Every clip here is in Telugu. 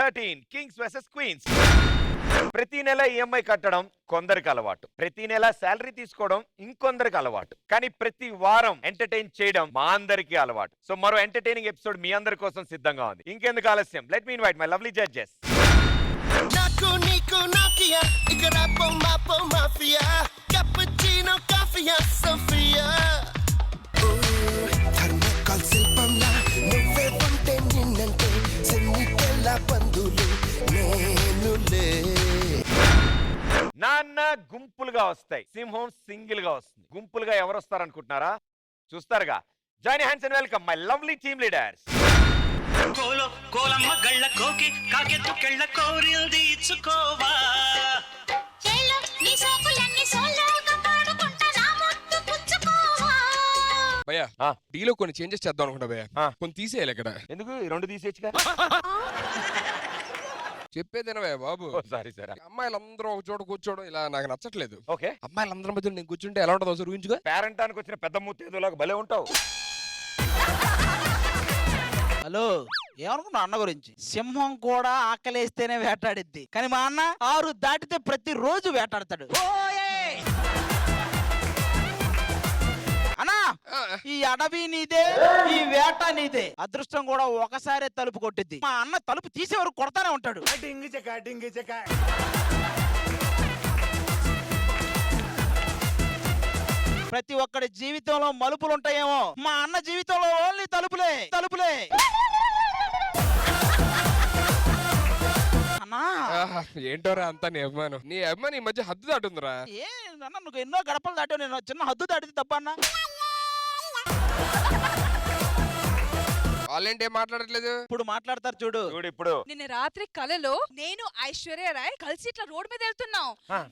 13 కింగ్స్ వర్సెస్ క్వీన్స్. ప్రతి నెల ఈఎంఐ కట్టడం కొందరికి అలవాటు, ప్రతి నెల శాలరీ తీసుకోవడం ఇంకొందరికి అలవాటు, కానీ ప్రతి వారం ఎంటర్టైన్ చేయడం మా అందరికీ అలవాటు. సో మరో ఎంటర్టైనింగ్ ఎపిసోడ్ మీ అందరి కోసం సిద్ధంగా ఉంది. ఇంకెందుకు ఆలస్యం, let me invite my lovely judges. నాకు నీకు నాకియా ఇక్కడ పొమ్మ మాఫియా cappuccino కాఫియా సోఫియా థర్మోకాల్ శిల్పంలా నువ్వే ఉంటే నిన్నంటే సెన్నికెళ్ళ బంధువులు నేనులే. నాన్న గుంపులుగా వస్తాయి, సింహం సింగిల్ గా వస్తుంది. గుంపులుగా ఎవరు వస్తారనుకుంటున్నారా? చూస్తారుగా. Join hands and welcome my lovely team leaders. కోలమ్మ గళ్ళ కోకి కాకెత్తు కెళ్ళ కోరిల్ది ఇచ్చుకోవా భయ్యా డీలో కొన్ని చేంజెస్ చేద్దాం అనుకుంటా భయ్యా, కొన్ని తీసేయాలి ఇక్కడ. ఎందుకు ఈ రెండు తీసేయచ్చుగా? చెప్పేదేనా భయ్యా బాబు. Sorry sir. అమ్మాయిలందరూ ఒక చోట కూర్చోవడం ఇలా నాకు నచ్చట్లేదు. ఓకే, అమ్మాయిలందరి మధ్య నేను కూర్చుంటే ఎలా ఉంటుందో ఒకసారి ఊహించుకో. పేరెంటానికి వచ్చిన పెద్ద ముత్తేదులాగా భలే ఉంటావు. హలో, ఏమనుకున్నా అన్న గురించి? సింహం కూడా ఆకలేస్తేనే వేటాడిద్ది, కానీ మా అన్న 6 దాటితే ప్రతి రోజు వేటాడతాడు. అన్నా, ఈ అడవి నీదే, ఈ వేట నీదే. అదృష్టం కూడా ఒకసారి తలుపు కొట్టిద్ది. మా అన్న తలుపు తీసే వరకు కొడతానే ఉంటాడు. ప్రతి ఒక్కడి జీవితంలో మలుపులు ఉంటాయేమో, మా అన్న జీవితంలో ఓన్లీ తలుపులే తలుపులే. అన్నా ఏంటోరా అంతా నీ అభిమానం. నీ అభిమానం ఈ మధ్య హద్దు దాటుందిరా. ఏ అన్న, నువ్వు ఎన్నో గడపలు దాటావు, నేను చిన్న హద్దు దాటితే తప్ప అన్నా? వాళ్ళేంటి ఏం మాట్లాడట్లేదు? ఇప్పుడు మాట్లాడతారు చూడు. ఇప్పుడు నిన్న రాత్రి కలలో నేను ఐశ్వర్య రాయ్ కలిసి ఇట్లా రోడ్ మీద వెళ్తున్నాం.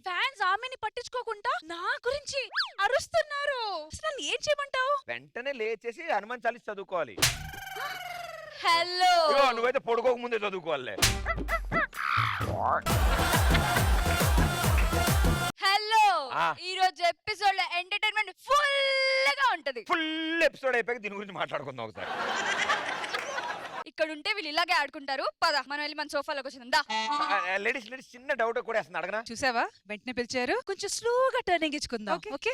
ఫ్యాన్స్ ఆమెని పట్టించుకోకుండా నా గురించి అరుస్తున్నారు. అసలు ఏం చేయమంటావు? వెంటనే లేచేసి హనుమాన్ చాలీసా చదువుకోవాలి. హలో, నువ్వైతే పడుకోక ముందే చదువుకోవాలి. హలో, ఈ రోజు ఎపిసోడ్ లో ఎంటర్టైన్మెంట్ ఫుల్ గా ఉంటది. ఫుల్ ఎపిసోడ్ అయిపోయాక దీని గురించి మాట్లాడుకుందాం ఒకసారి. ఇక్కడ ఉంటే వీళ్ళు ఇలాగే ఆడుకుంటారు. పద మనం వెళ్ళి మన సోఫాలోకి వచ్చిందా. లేడీస్ చిన్న డౌట్ కూడా వేస్తుంది, అడగనా? చూసావా, వెంటనే పిలిచారు. కొంచెం స్లోగా టర్నింగ్ ఇచ్చుకుందాం. ఓకే,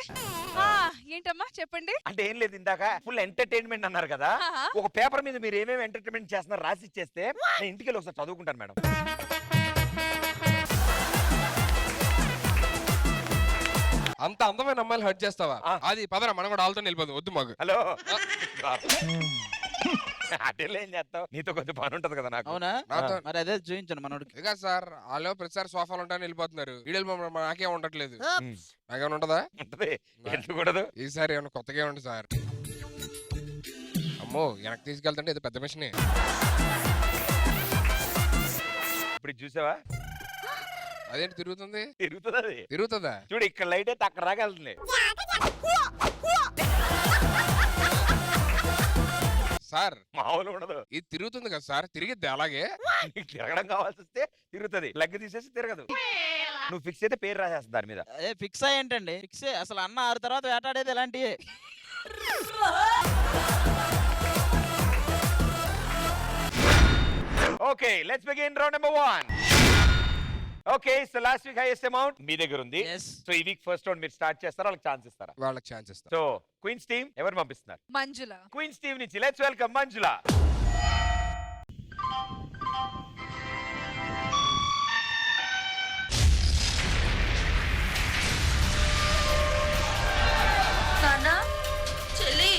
ఏంటమ్మా చెప్పండి. అంటే ఏం లేదు, ఇందాక ఫుల్ ఎంటర్టైన్మెంట్ అన్నారు కదా, ఒక పేపర్ మీద మీరు ఏమేమి ఎంటర్టైన్మెంట్ చేస్తున్నారు రాసి ఇచ్చేస్తే నేను ఇంటికి వెళ్ళి ఒకసారి చదువుకుంటాను మేడం. అంత అందమైన అమ్మాయిలు హర్ట్ చేస్తావా? అది పదరా, మనం కూడా వాళ్ళతో వెళ్ళిపోదు. వద్దు మాకు. హలో, అటెల్ ఏం చేస్తావు? నీతో కొంచెం పని ఉంటది కదా నాకు. అవునా? మరి అదే చూపించండి మనోడికి. ఇక సార్ వాళ్ళు ప్రతిసారి సోఫాలు ఉంటాయని వెళ్ళిపోతున్నారు. వీడియోలు నాకేం ఉండట్లేదు. నాకేమైనా ఉంటదా? ఉంటది, ఎందుకూడదు? ఈసారి ఏమైనా కొత్తగా ఉండి సార్. అమ్మో, వెనక్కి తీసుకెళ్తుంటే ఇది పెద్ద మిషనే. ఇప్పుడు చూసావా అదేంటి తిరుగుతుంది? తిరుగుతుంది, అది తిరుగుతుందా? చూడు, ఇక్కడ లైట్ అయితే అక్కడ దాకా వెళ్తుంది. సార్ మామూలు ఉండదు, ఇది తిరుగుతుంది కదా సార్. తిరిగిద్ది అలాగే. తిరగడం కావాల్సి వస్తే తిరుగుతుంది, లెగ్ తీసేసి తిరగదు. నువ్వు ఫిక్స్ అయితే పేరు రాసేస్తా దాని మీద. అదే ఫిక్స్ అయ్యేంటండి? ఫిక్స్ అసలు అన్న 6 తర్వాత వేటాడేది ఎలాంటివి? Okay, let's begin round number 1. Okay, so last week highest amount మీ దగ్గర ఉంది. సో ఈ వీక్ ఫస్ట్ రౌండ్ మీరు స్టార్ట్ చేస్తారా, వాళ్ళకి ఛాన్స్ ఇస్తారా? వాళ్ళకి ఛాన్స్ ఇస్తారు. సో క్వీన్స్ టీమ్ ఎవరు పంపిస్తున్నారు? మంజుల. క్వీన్స్ టీమ్ నుంచి లెట్స్ వెల్కమ్ మంజుల. నాన్నా, చెల్లి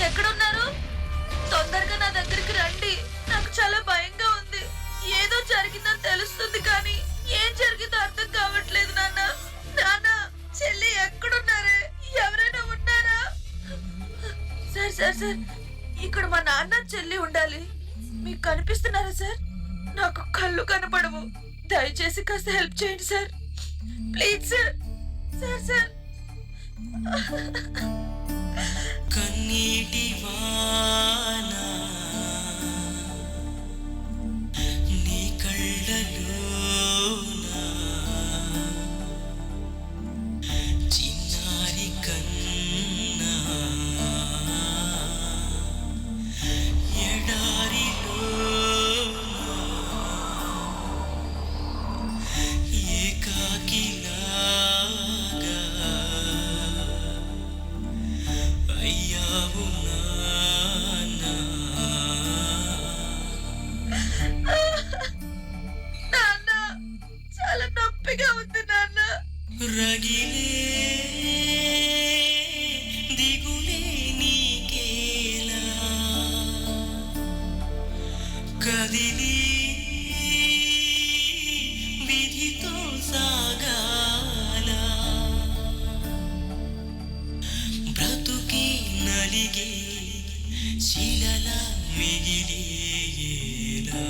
ఎక్కడున్నారు? తొందరగా నా దగ్గరికి రండి. నాకు చాలా భయంగా ఉంది. ఏదో జరిగిందని తెలుస్తుంది, కానీ ఏం జరిగిందో అర్థం కావట్లేదు. నాన్న, నాన్న, చెల్లి ఎక్కడున్నారే? ఎవరైనా ఉన్నారా? సార్ సార్ సార్, ఇక్కడ మా నాన్న చెల్లి ఉండాలి. మీకు కనిపిస్తున్నారా సార్? నాకు కళ్ళు కనపడవు. దయచేసి కాస్త హెల్ప్ చేయండి sir, please sir. Sir sir, కన్నీటి వానా నీ కళ్ళలోనా చిన్నారి కన్నా ఎడారిలోనా నలిగి శిలలా మిగిలియేలా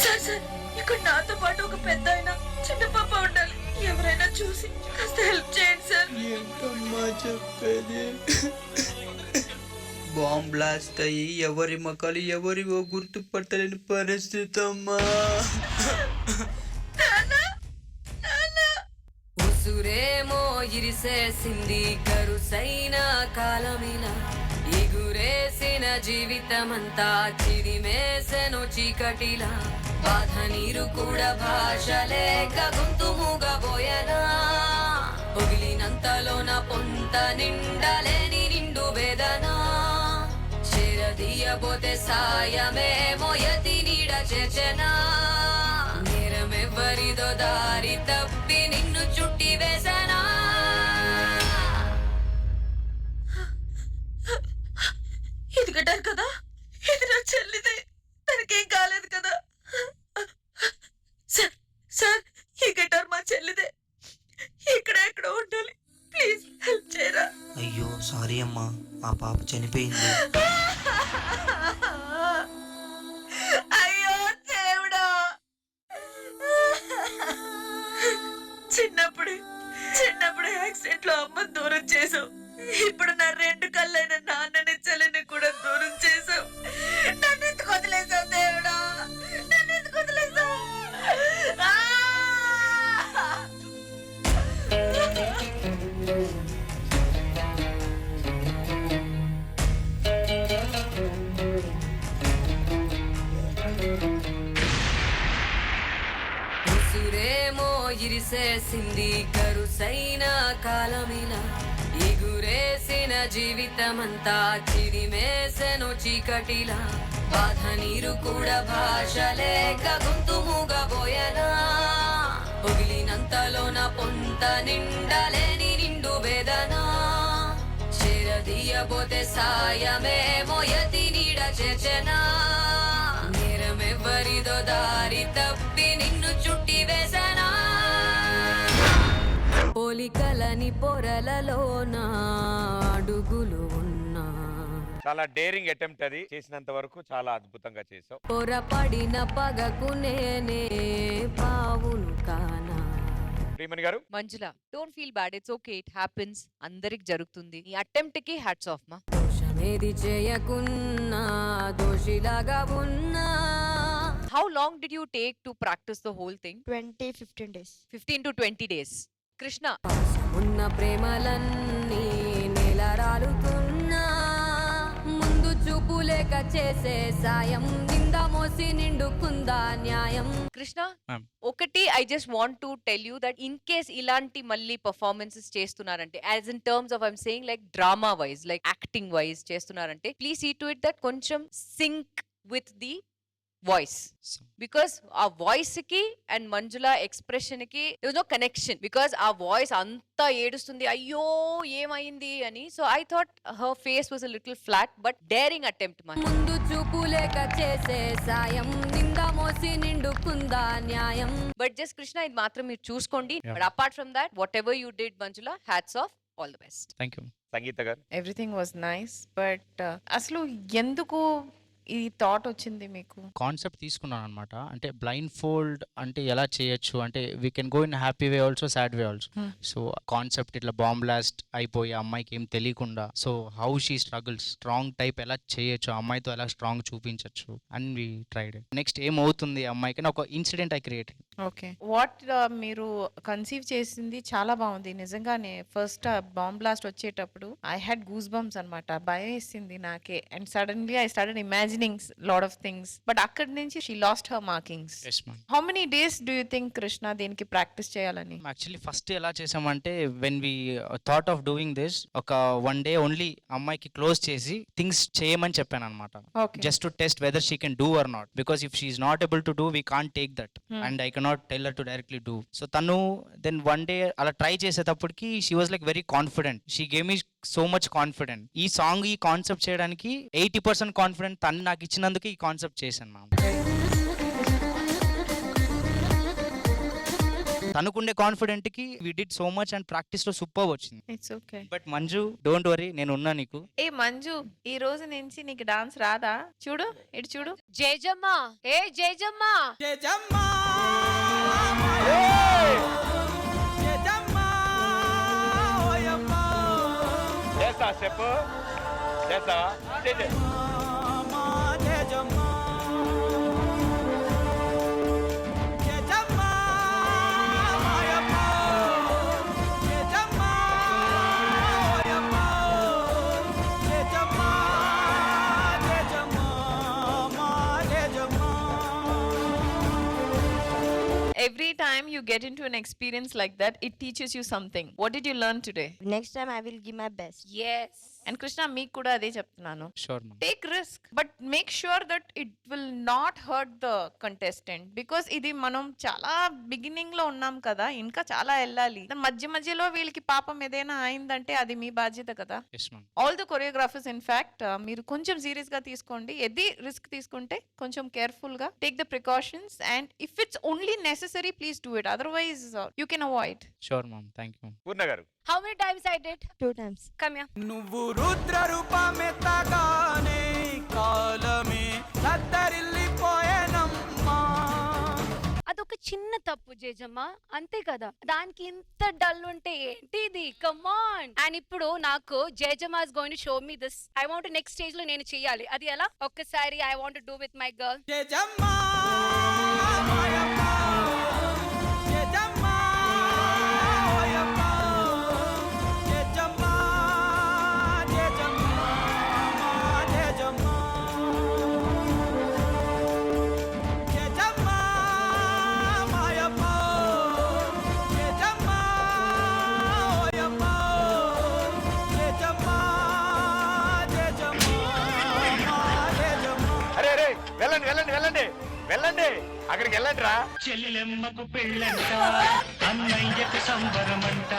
సార్ సార్ ఇక్కడ నాతో పాటు ఒక పెద్ద ఆయన చిన్న పాప ఉండాలి. ఎవరైనా చూసి కాస్త హెల్ప్ చేయండి సార్. ఏంటమ్మా చెప్పేది? బాంబ్ బ్లాస్ట్ అయ్యి ఎవరి మొక్కలు ఎవరివో గుర్తుపట్టలేని పరిస్థితి అమ్మా. ఉసురేమో ఇరిసేసింది కరుసైన కాలమిలా ఎగురేసిన జీవితమంతా చిరిమేసెను చీకటిలా బాధ నీరు కూడా భాష లేక గొంతు మూగబోయనా పొగిలినంతలోన పొంత నిండలేని నిండు వేదన చేరదీయబోతే సాయమేమో యతి నీడ చేచెనా నేరమెవ్వరిదో దారి తప్పి నిన్ను చుట్టి వేసనా. ఇది గడ్డారు కదా, ఇది నా చెల్లిదే, తనకేం కాలేదు కదా. సార్ సార్ ఈ గడ్డారు మా చెల్లిదే, ఇక్కడ ఎక్కడ ఉండాలి, ప్లీజ్ హెల్ప్ చేయరా. అయ్యో సారీ అమ్మా, ఆ పాప చనిపోయింది. అయ్యో దేవుడా, చిన్నప్పుడు యాక్సిడెంట్ లో అమ్మని దూరం చేసావు. ఇప్పుడు నా రెండు కళ్ళైన నాన్నని చెల్లిని కూడా దూరం చేసావు. నన్ను ఎందుకు వదిలేసావు దేవుడా, నన్ను ఎందుకు వదిలేసావు? ఉసురేమో ఇరిసేసింది కరుసైన కాలమిలా ఎగురేసిన జీవితమంతా చిరిమేసెను చీకటిలా బాధ నీరు కూడా భాష లేక గొంతు మూగబోయనా పొగిలినంతలోన పొంత నిండలేని నిండు వేదన చేరదీయబోతే సాయమేమో యతి నీడ చేచెనా నేరమెవ్వరిదో దారి తప్పి నిన్ను చుట్టి వేసనా పోలికలని పొరలలోన అడుగులు ఉన్నా చాలా డేరింగ్ అటెంప్ట్ అది, చేసినంత వరకు చాలా అద్భుతంగా చేసావు. పొరపడిన పగకు నేనే పావును కానా. ప్రియమణి గారు, Manjula, don't feel bad, it's okay, it happens, అందరికి జరుగుతుంది. ఈ అటెంప్ట్ కి హ్యాట్స్ ఆఫ్ మా. దోషమేది చేయకున్నా దోషిలాగా ఉన్నా. How long did you take to practice the whole thing? 15 days. 15 to 20 days. Krishna, ఉన్న ప్రేమలన్నీ నెలరాలుతున్నా ముందు చూపు లేక చేసే సాయం నింద మోసి నిండుకుందా న్యాయం. కృష్ణ, ఒకటి I just want to tell you that in case ఇలాంటి మళ్ళీ పర్ఫార్మెన్సెస్ చేస్తున్నారంటే, as in terms of I'm saying like drama wise, like acting wise చేస్తున్నారంటే, please see to it that కొంచెం sync with the voice, because ఆ వాయిస్ కి అండ్ మంజుల ఎక్స్ప్రెషన్ కి there was no connection, because ఆ వాయిస్ అంతా ఏడుస్తుంది అయ్యో ఏమైంది అని. So I thought her face was a little flat but daring attempt. ముందు చూపు లేక చేసే సాయం నింద మోసి నిండుకుందా న్యాయం. బట్ జస్ట్ కృష్ణ, ఇది మాత్రం మీరు చూసుకోండి. But apart from that whatever you did Manjula, hats off, all the best. Thank you. Sangeetha గారు, ఎవ్రీథింగ్ వాజ్ నైస్, బట్ అసలు ఎందుకు ఈ థాట్ వచ్చింది మీకు? కాన్సెప్ట్ తీసుకున్నాను అనమాట. అంటే బ్లైండ్ ఫోల్డ్ అంటే ఎలా చేయొచ్చు అంటే we can go in happy way also, sad way also. So concept ఇట్లా బాంబ్ బ్లాస్ట్ అయిపోయి అమ్మాయికి ఏం తెలియకుండా, so how she struggles, strong type ఎలా చేయొచ్చు, అమ్మాయితో ఎలా స్ట్రాంగ్ చూపించవచ్చు అండ్ వి ట్రైడ్. నెక్స్ట్ ఏమవుతుంది అమ్మాయికి ఒక incident I create. Okay, what మీరు కన్సీవ్ చేసింది చాలా బాగుంది నిజంగానే. ఫస్ట్ బాంబ్ బ్లాస్ట్ వచ్చేటప్పుడు ఐ హ్యాడ్ గూస్ బంప్స్ అనమాట, భయం వేసింది నాకే. And suddenly I started imagining lot of things, but అక్కడి నుంచి she lost her markings. How many days do you think Krishna దీనికి ప్రాక్టీస్ చేయాలని? యాక్చువల్లీ ఫస్ట్ ఎలా చేసామంటే when we thought of doing this, ఒక 1 day ఓన్లీ అమ్మాయికి క్లోజ్ చేసి థింగ్స్ చేయమని చెప్పాను అనమాట, just to test whether she can do or not. Because if she is not able to do we can't take that and I cannot tell her to directly do. So తను దెన్ 1 day అలా ట్రై చేసేటప్పటికి she was like very confident, she gave me so much confident. ఈ సాంగ్ ఈ కాన్సెప్ట్ చేయడానికి 80% కాన్ఫిడెంట్ తను నాకు ఇచ్చినందుకు ఈ కాన్సెప్ట్ చేశాను మ్యామ్. తనకుండే కాన్ఫిడెంట్ కి we did so much and practice లో సూపర్ వచ్చింది. It's okay. But Manju don't worry, నేను ఉన్నా నీకు. ఏ మంజు, ఈ రోజు నుంచి నీకు డాన్స్ రాదా? చూడు ఇటు చూడు. జేజమ్మా, ఏ జేజమ్మా, చేస్తా చెప్పు, చేస్తా Every time you get into an experience like that, it teaches you something. What did you learn today? Next time I will give my best. Yes. And Krishna, మీకు కూడా అదే చెప్తున్నాను. Sure ma'am. Take risk, but make sure that it will not hurt the contestant, because ఇది మనం చాలా బిగినింగ్ లో ఉన్నాం కదా, ఇంకా చాలా వెళ్ళాలి. మధ్య మధ్యలో వీళ్ళకి పాపం ఏదైనా అయిందంటే అది మీ బాధ్యత కదా. Yes ma'am. All the choreographers in fact మీరు కొంచెం సీరియస్ గా తీసుకోండి. ఏది రిస్క్ తీసుకుంటే కొంచెం కేర్ఫుల్ గా take the precautions, and if it's only necessary please do it, otherwise you can avoid. Sure ma'am, thank you. Poorna గారు. How many times I did? 2 times. Come here. నువ్వు రుద్ర రూపమెత్తగానే కాలమే దద్దరిల్లిపోయేనమ్మా. అదొక చిన్న తప్పు జేజమ్మ, అంతే కదా, దానికి ఇంత డల్ ఉంటే ఏంటి ఇది? కమాన్. అండ్ ఇప్పుడు నాకు Jejamma is going to show me this. I want next stage లో నేను చేయాలి. అది ఎలా? ఒక్కసారి I want to do with my girl. జేజమ్మా మాయమ్మా, జేజమ్మా ఓయమ్మా, జేజమ్మా జేజమ్మా జేజమ్మా, జేజమ్మా మాయమ్మా, జేజమ్మా ఓయమ్మా, జేజమ్మా జేజమ్మా జేజమ్మా. అరే అరే, వెళ్ళండి వెళ్ళండి వెళ్ళండి వెళ్ళండి, అక్కడికి వెళ్ళండి రా. చెల్లెమ్మకు పెళ్ళంట, అన్నయ్యకు సంబరమంట.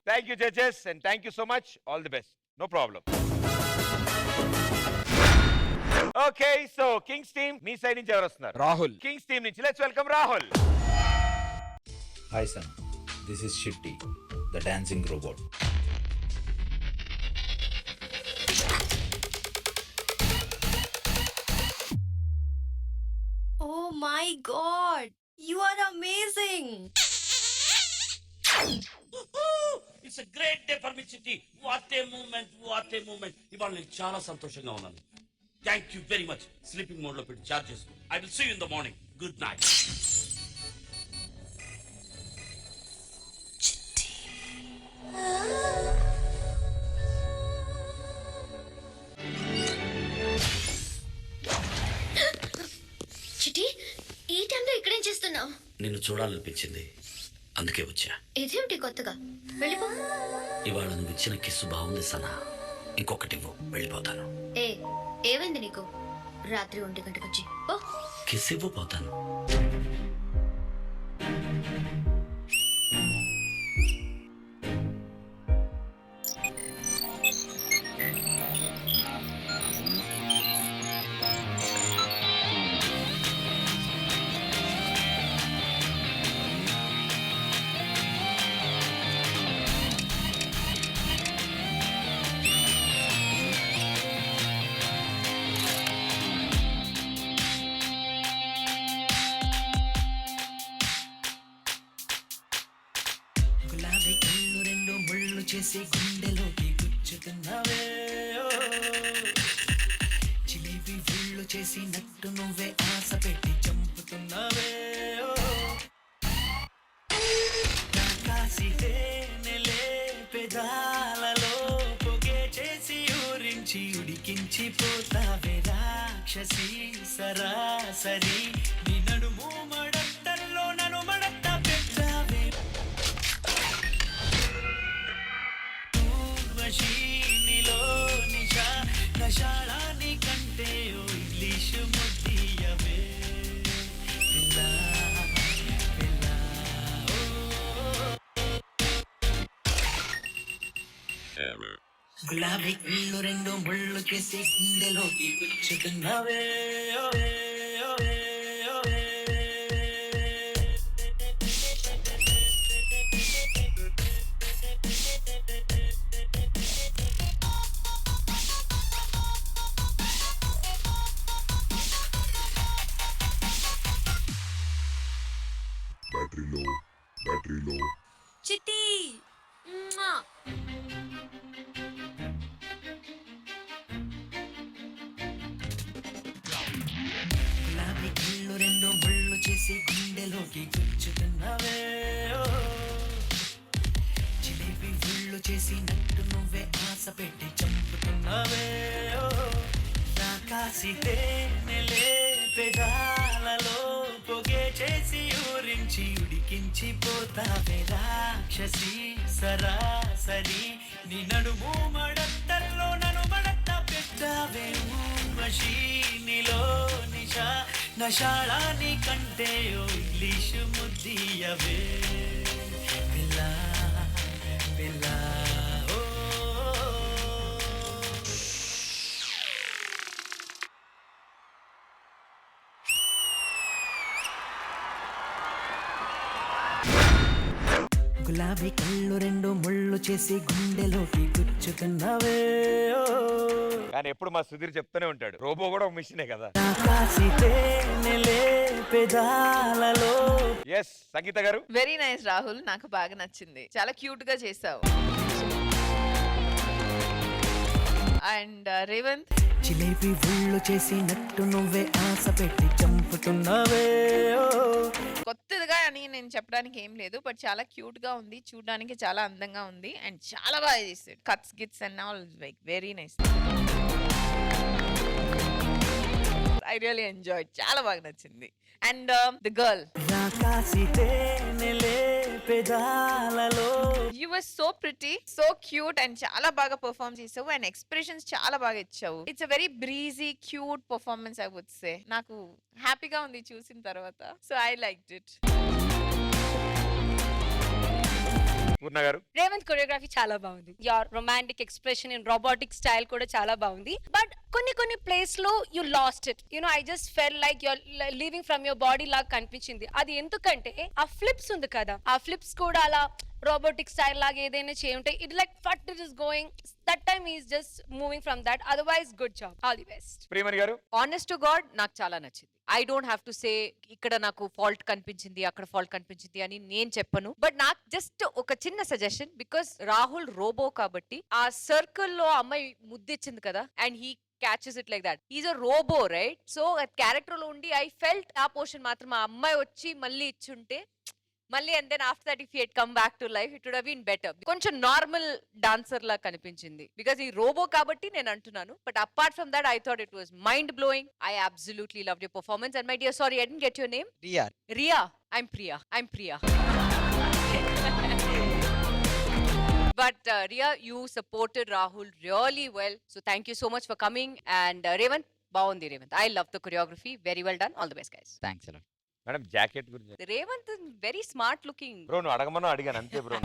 Thank you judges and thank you so much. All the best. No problem. Okay, so Kings team మీ సైడ్ నుంచి ఎవరు వస్తున్నారు? రాహుల్. కింగ్స్ టీమ్ నుంచి let's welcome Rahul. Hi son, this is Shitty, the dancing robot. Oh my god, you are amazing. It's a great day for me Chitti. What a moment, what a moment. ఇవాళ నేను చాలా సంతోషంగా ఉన్నాను. Thank you very much. Sleeping mode లో పెట్టి చార్జ్ చేసుకో. I will see you in the morning. Good night. Chitti, ఈ టైంలో ఇక్కడేం చేస్తున్నావు? నిన్ను చూడాలనిపించింది, అందుకే వచ్చా. ఇదేమిటి కొత్తగా? వెళ్ళిపో. ఇవాళ నువ్వు ఇచ్చిన కిస్సు బాగుంది సనా. ఇంకొకటి ఇవ్వు, వెళ్ళిపోతాను. ఏ ఏమైంది నీకు? రాత్రి 1 గంటకు వచ్చి ఓ కిస్ ఇవ్వు, పోతాను. గులాబీ కళ్ళు రెండు ముళ్ళు చేసి గుండెలోకి గుచ్చుతున్నావే, జిలేబీ విళ్ళు చేసి నట్టు నువ్వే ఆశ పెట్టి చంపుతున్నావే, కాసి తేనెలే పెదాలలో పొగే చేసి ఊరించి ఉడికించి పోతావే రాక్షసి సరాసరి. నీ నడుము మడట్టల్లో నన్ను మడట్ట పెట్టావే, మషీనిలో నిషా నషాళాని కంటే ఓ ఇంగ్లీషు ముద్దియవే పిల్లా పిల్లా. గులాబీ కళ్ళు రెండు ముళ్ళు చేసి గుండెలోకి గుచ్చుకున్నావే ఓవే, ఓవే, ఓవే. చిట్టి గులాబీ కళ్ళు రెండు ముళ్ళు చేసి గుండెలోకి గుచ్చుకున్నావే ఓ. జిలేబీ ముళ్ళు చేసి నట్టు నువ్వే ఆశ పెట్టి చంపుతున్నావే ఓ. రాకాసి తేనెలే పెదాలలో పొగే చేసి ఊరించి ఉడికించి పోతావే రాక్షసి సరాసరి నీ నడుము మడత్తల్లో నన్ను మడత్త పెట్టావే మషి నీలో నిషా నషాళాని కంటే ఓ ఇంగ్లీషు ముద్దియవే పిల్లా పిల్లా ఓ. గులాబీ కళ్ళు రెండు ముళ్ళు చేసి గుండెలోకి గుచ్చుకున్నావే ఓ. కానీ ఎప్పుడు మా సుధీర్ చెప్తూనే ఉంటాడు రోబో కూడా ఒక మిషనే కదా. రాకాసి తేనెలే పెదాలలో. ఎస్ సంగీత గారు. వెరీ నైస్ రాహుల్, నాకు బాగా నచ్చింది, చాలా క్యూట్ గా చేసావు. అండ్ రేవంత్, జిలేబీ ఉళ్ళు చేసి నట్టు నువ్వే ఆశ పెట్టి చంపుతున్నావే ఓ. కొత్తదిగా అని నేను చెప్పడానికి ఏం లేదు, బట్ చాలా క్యూట్ గా ఉంది, చూడడానికి చాలా అందంగా ఉంది అండ్ చాలా బాగా చేసాడు. కట్స్ గిట్స్ and all like very nice. I really enjoy, చాలా బాగా నచ్చింది. అండ్ ది గర్ల్, రాకాసి తేనెలే పెదాలలో. You were so pretty, so cute and చాలా బాగా పర్ఫార్మ్ చేసావు అండ్ ఎక్స్ప్రెషన్స్ చాలా బాగా ఇచ్చావు. It's a very breezy cute performance I would say. నాకు హ్యాపీగా ఉంది చూసిన తర్వాత, so I liked it. Poorna గారు. రేవంత్ కొరియోగ్రఫీ చాలా బాగుంది. Your romantic expression in robotic style కూడా చాలా బాగుంది. బట్ కొన్ని ప్లేస్ లో you lost it. I just fell like you're leaving from your body లాగా కనిపించింది. అది ఎందుకంటే ఆ ఫ్లిప్స్ ఉంది కదా, ఆ ఫ్లిప్స్ కూడా అలా రోబోటిక్ స్టైల్ లాగా ఏదైనా చేయుంటే ఇట్ లైక్ ఫట్ it is going that time is just moving from that. Otherwise good job, all the best. Priyamani గారు. ఆనెస్ట్ టు గాడ్ నాకు చాలా నచ్చింది. I don't have to say ఇక్కడ నాకు ఫాల్ట్ కనిపించింది అక్కడ ఫాల్ట్ కనిపించింది అని నేను చెప్పను. బట్ నాకు జస్ట్ ఒక చిన్న సజెషన్, బికాస్ రాహుల్ రోబో కాబట్టి ఆ సర్కిల్ లో అమ్మాయి ముద్దిచ్చింది కదా and he catches it like that. He's a robo, right? So at character lo undi I felt ఆ portion మాత్రం ఆ అమ్మాయి వచ్చి మళ్ళీ ఇచ్చుంటే మళ్ళీ and then after that if he had come back to life it would have been better. కొంచెం నార్మల్ డాన్సర్ లా కనిపించింది బికాజ్ ఈ రోబో కాబట్టి నేను అంటున్నాను. But apart from that I thought it was mind blowing. I absolutely loved your performance and my dear sorry I didn't get your name. Riya. I'm Priya. But Ria, you supported Rahul really well. So thank you so much for coming. And Revanth, baagundi Revanth. I love the choreography. Very well done. All the best, guys. Thanks అలా. మేడం జాకెట్ గురించి. Revanth is very smart looking. Bro నువ్వు అడగమన్నా అడిగాను అంతే bro.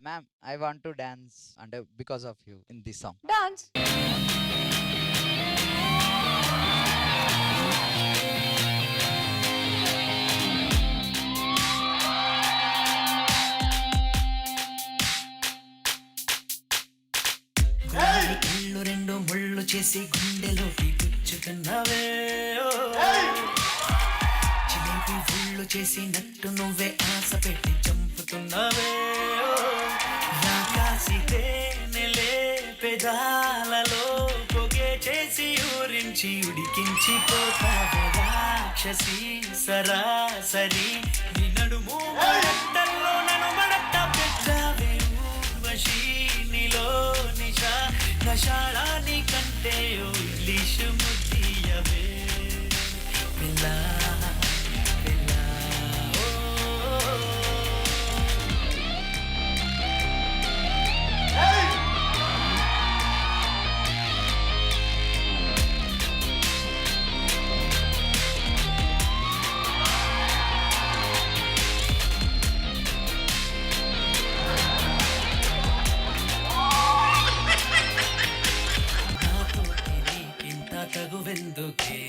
Ma'am I want to dance అంటే because of you in this song. Dance. కళ్ళు రెండు ముళ్ళు చేసి గుండెలోకి గుచ్చుకున్నావే ఓ. జిలేబీ ఉళ్ళు చేసి నట్టు నువ్వే ఆశ పెట్టి చంపుతున్నావే ఓ. రాకాసి తేనెలే పెదాలలో పొగే చేసి ఊరించి ఉడికించి పోతావే రాక్షసి సరాసరి నీ నడుము మడత్తల్లో నన్ను మడత్త పెట్టావే ఊర్వశి నీలో నిషా నషాళాని కంటే ఓ ఇంగ్లీషు ముద్దియవే పిల్లా పిల్లా ఓ. నువ్వెందుకే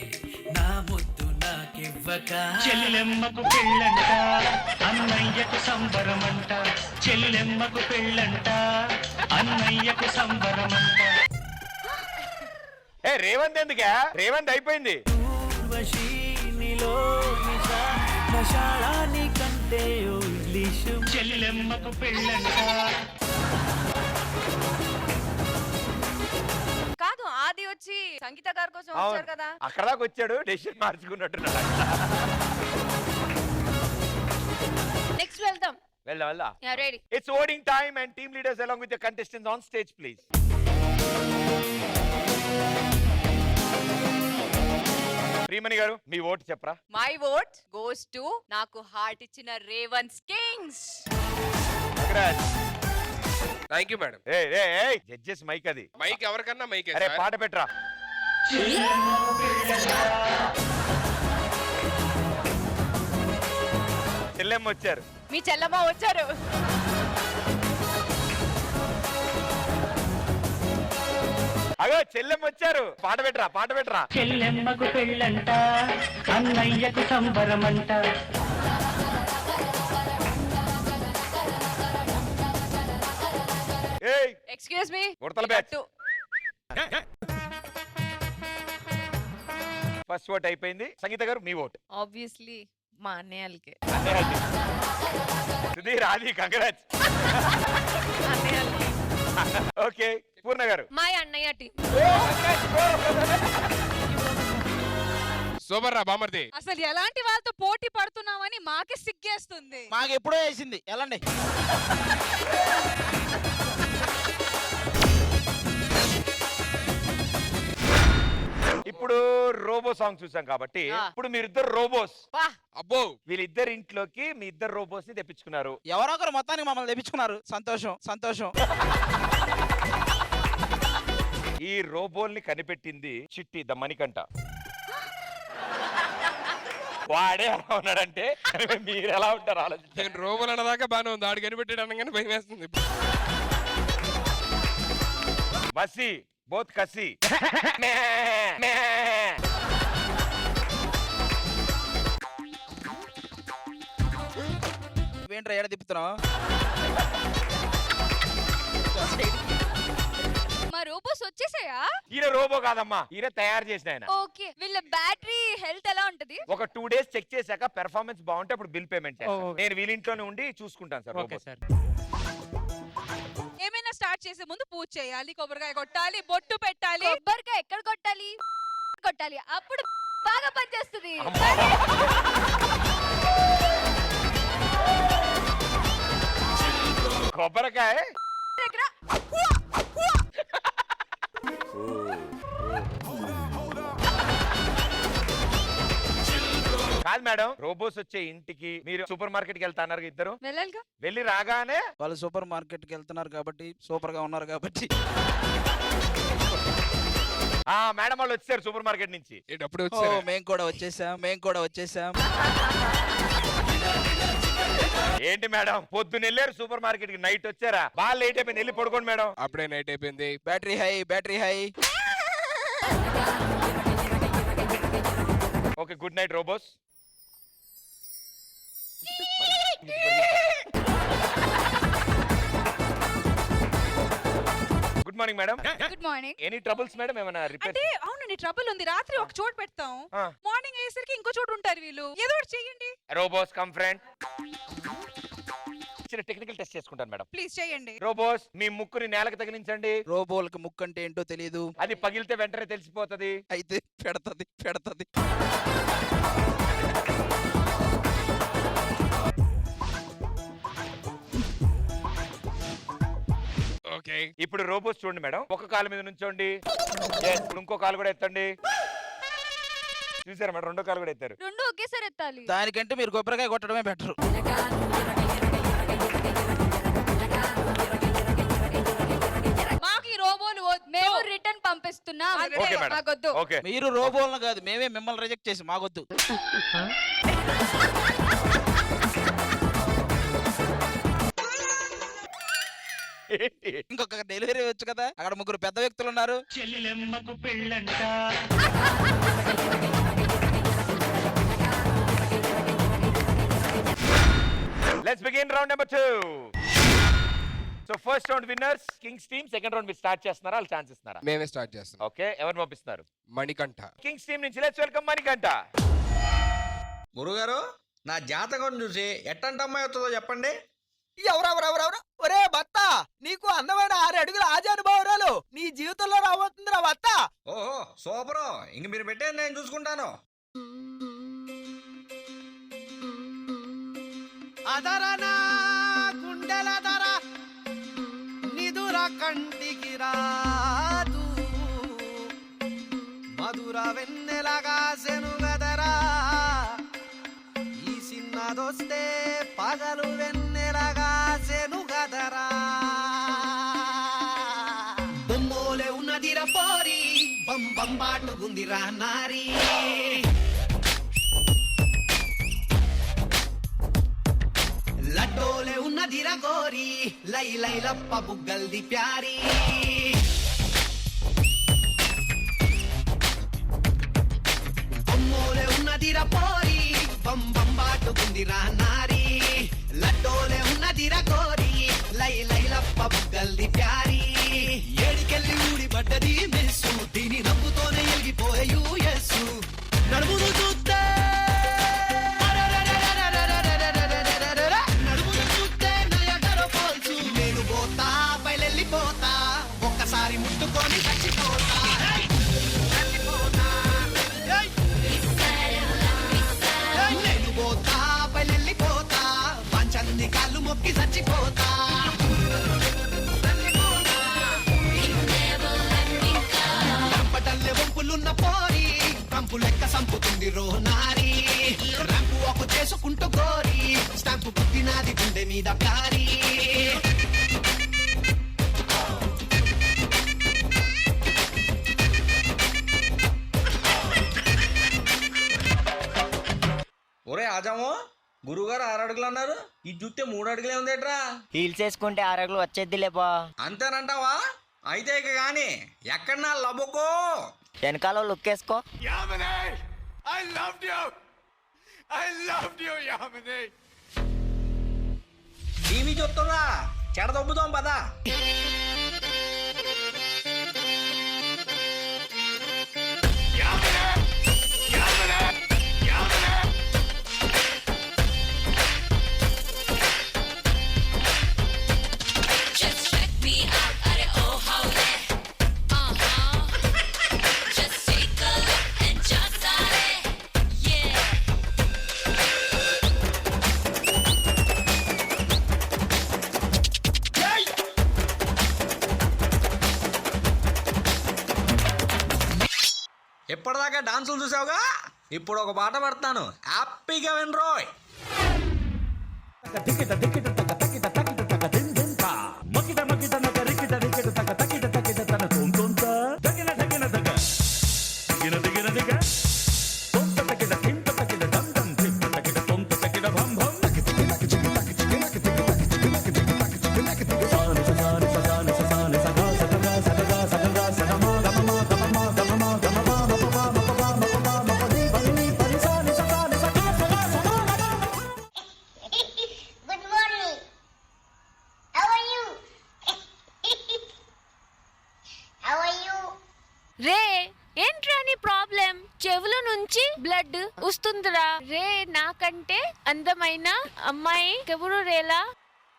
నా ముద్దు నాకివ్వక చెల్లెమ్మకు పెళ్ళంట అన్నయ్యకు సంబరమంట చెల్లెమ్మకు పెళ్ళంట అన్నయ్యకు సంబరమంట. ఏ రేవంత్ ఎందుకా? రేవంత్ అయిపోయింది. ఊర్వశీ నీలో నిశా మశాళాని కంటే ఓ ఇంగ్లీషు చెల్లెమ్మకు పెళ్ళంట. కాదు ఆది వచ్చి సంగీత గారి కోసం వచ్చారు కదా. అక్కడ దాకా వచ్చాడు, డెసిషన్ మార్చుకున్నట్టున్నాడు. నెక్స్ట్ వెళ్దాం. వెళ్దాం. Ready. It's voting time and team leaders along with the contestants on stage, please. Priyamani గారు మీ ఓటు చెప్పరా? మై ఓట్ గోస్ టు నాకు హార్ట్ ఇచ్చిన Revanth kings. Thank you madam. Judges mic అది. మైక్ ఎవరికన్నా మైక్. అరే పాట పెట్టరా. చెల్లెమ్మ వచ్చారు. మీ చెల్లమ్మ వచ్చారు. అగో చెల్లెమ్మ వచ్చారు. పాట పెట్టరా, పాట పెట్టరా. చెల్లెమ్మకు పెళ్ళంట అన్నయ్యకు సంబరమంట. Excuse me. ఉడతల బ్యాచ్. ఫస్ట్ ఓట్ అయిపోయింది. సంగీత గారు మీ ఓట్. ఆబ్వియస్లీ మా అన్నయ్యలకే. సుధీర్, ఆది, కంగ్రాట్స్. ఓకే పూర్ణ గారు. మై అన్నయ్య టీం. సూపర్ రా బామర్ది. అసలు ఎలాంటి వాళ్ళతో పోటీ పడుతున్నామని మాకే సిగ్గేస్తుంది. మాకు ఎప్పుడో వేసింది. ఎలాండి ఇప్పుడు రోబో సాంగ్ చూసాం కాబట్టి ఇప్పుడు మీరిద్దరు రోబోస్. అబ్బో వీళ్ళిద్దరు ఇంట్లోకి మీ ఇద్దరు రోబోస్ ని తెప్పించుకున్నారు. ఎవరో ఒకరు మొత్తానికి మమ్మల్ని తెప్పించుకున్నారు. సంతోషం సంతోషం. ఈ రోబోల్ని కనిపెట్టింది చిట్టి ద మణికంఠ. వాడే ఎలా ఉన్నాడంటే మీరు ఎలా ఉంటారు ఆలోచించండి. నేను రోబోలు అన్నదాకా బానే ఉంది. ఆడు కనిపెట్టాడు అనగానే భయం వేస్తుంది. మసి బోత్ కసి. ఏంట్రా ఏడ తిప్పుతున్నావు? మా రోబోస్ వచ్చేసాయా? ఈయన రోబో కాదమ్మా, ఈయన తయారు చేసిన ఆయన. ఓకే. వీళ్ళ బ్యాటరీ హెల్త్ ఎలా ఉంటది? ఒక 2 days చెక్ చేశాక పెర్ఫార్మెన్స్ బాగుంటే అప్పుడు బిల్ పేమెంట్ చేస్తాను. నేను వీళ్ళింట్లోనే ఉండి చూసుకుంటాను సార్. Okay sir. ఏమైనా స్టార్ట్ చేసే ముందు పూజ చేయాలి, కొబ్బరికాయ కొట్టాలి, బొట్టు పెట్టాలి. కొబ్బరికాయ ఎక్కడ కొట్టాలి? కొట్టాలి, అప్పుడు బాగా పనిచేస్తుంది. కొబ్బరికాయ కాదు మేడం, రోబోస్ వచ్చే ఇంటికి మీరు సూపర్ మార్కెట్ కి వెళ్తాన్నారు ఇద్దరు. వెళ్ళాలిగా. వెళ్ళి రాగానే వాళ్ళు సూపర్ మార్కెట్ కి వెళ్తున్నారు కాబట్టి సూపర్ గా ఉన్నారు కాబట్టి మేడం వాళ్ళు వచ్చారు సూపర్ మార్కెట్ నుంచి. మేము కూడా వచ్చేసాం. ఏంటి మేడం పొద్దున్న వెళ్ళారు సూపర్ మార్కెట్ కి, నైట్ వచ్చారా? బాగా లేట్ అయిపోయింది, వెళ్ళి పడుకోండి మేడం. అప్పుడే నైట్ అయిపోయింది. Battery high. Okay good night robots. Good morning madam. Good morning. Any troubles madam? ఏమైనా రిపేర్? అంటే అవునండి ట్రబుల్ ఉంది. రాత్రి ఒక చోటు పెడతాం, మార్నింగ్ అయ్యేసరికి ఇంకో చోటు ఉంటారు వీళ్ళు. ఏదో ఒకటి చెయ్యండి. Robots come friend. చిన్న టెక్నికల్ టెస్ట్ చేసుకుంటాను మేడం. ప్లీజ్ చేయండి. రోబోస్ మీ ముక్కుని నేలకు తగిలించండి. రోబోలకు ముక్కు అంటే ఏంటో తెలియదు. అది పగిలితే వెంటనే తెలిసిపోతది. అయితే పెడతది. ఓకే ఇప్పుడు రోబోస్ చూడండి మేడం, ఒక కాలు మీద నుంచోండి. ఇప్పుడు ఇంకో కాలు కూడా ఎత్తండి. చూసారా మేడం, రెండో కాలు కూడా ఎత్తారు. రెండు ఒకేసారి ఎత్తాలి. దానికంటే మీరు కొబ్బరికాయ కొట్టడమే బెటర్. మాకు ఈ రోబోలు మేము రిటర్న్ పంపిస్తున్నాం. Okay madam. మాకొద్దు. ఓకే మీరు రోబోలను కాదు, మేమే మిమ్మల్ని రిజెక్ట్ చేసి మాకొద్దు. ఏంటి? ఇంకొక డెలివరీ వచ్చు కదా, అక్కడ ముగ్గురు పెద్ద వ్యక్తులు ఉన్నారు. చెల్లెమ్మకు పెళ్ళంట. Let's begin round number 2. So first round winners Kings team, second round మీరు స్టార్ట్ చేస్తున్నారా వాళ్ళు ఛాన్స్ ఇస్తున్నారా? మేమే స్టార్ట్ చేస్తాం. ఓకే, ఎవరు పంపిస్తున్నారు? మణికంఠ. కింగ్స్ టీమ్ నుంచి లెట్స్ వెల్కమ్ మణికంఠ. గురుగారు, నా జాతకం చూసి ఎట్టంట అమ్మాయి వస్తుందో చెప్పండి. ఎవరెవరెవరెవరు? ఒరే భర్త, నీకు అందమైన 6 అడుగుల ఆజానుభావురాలు నీ జీవితంలో రాబోతుందిరా భర్త. ఓహో సూపరు, ఇంక మీరు పెట్టేది నేను చూసుకుంటాను. అదరనా గుండెల ధర నిదుర కంటికి రాదు, మధుర వెన్నెలగా సెనుగదరా, ఈ సిన్నదొస్తే పగలు వెన్నెలగా సెనుగదరా. బొమ్మోలే ఉన్నదిర పోరి, బంబాటుగుందిరా నారీ. లడ్డోలే ఉన్నదిర గోరి, లై లై లప్ప బుగ్గల్ది ప్యారీ. బొమ్మోలే ఉన్నదిర పోరి, బంబాటుగుందిరా నారీ. లడ్డోలే ఉన్నదిర గోరి, లై లై లప్ప బుగ్గల్ది ప్యారీ. ఏడికెళ్ళి ఊడిపడ్డది మెస్సు, దీని నవ్వుతోనే ఎగిపోయే యూఎస్సు. నడుమును చూస్తే ఒక్కసారి ముట్టుకొని చచ్చిపోతా. నేను పోతా పల్లెళ్ళిపోతా, పంచంది కాళ్ళు మొక్కి చచ్చిపోతా. రంపటల్లే వంపులున్న పోరి, కంపు లెక్క సంపుతుంది రోనారి. రంపు ఒక చేసుకుంటూ గోరి, స్టాంపు పుట్టినాది గుండె మీద కారీ. ఒరే ఆజాము, గురుగారు 6 అడుగులు అన్నారు, ఇది చూస్తే 3 అడుగులే ఉందేట్రా? హీల్స్ వేసుకుంటే 6 అడుగులు వచ్చేది లేపా. అంతేనంటావా? అయితే ఇక గాని ఎక్కడ నా లబ్బుకో వెనకాల లుక్ వేసుకో. టీవీ చూస్తున్నా, చెడ దొబ్బుతాం పదా. ఇప్పటిదాకా డాన్సులు చూసావుగా, ఇప్పుడు ఒక పాట పడతాను, హ్యాపీగా వినరోయ్. రే ఏంట్రా నీ ప్రాబ్లం? చెవుల నుంచి బ్లడ్ వస్తుందిరా రే. నాకంటే అందమైన అమ్మాయి ఎవరు రేలా?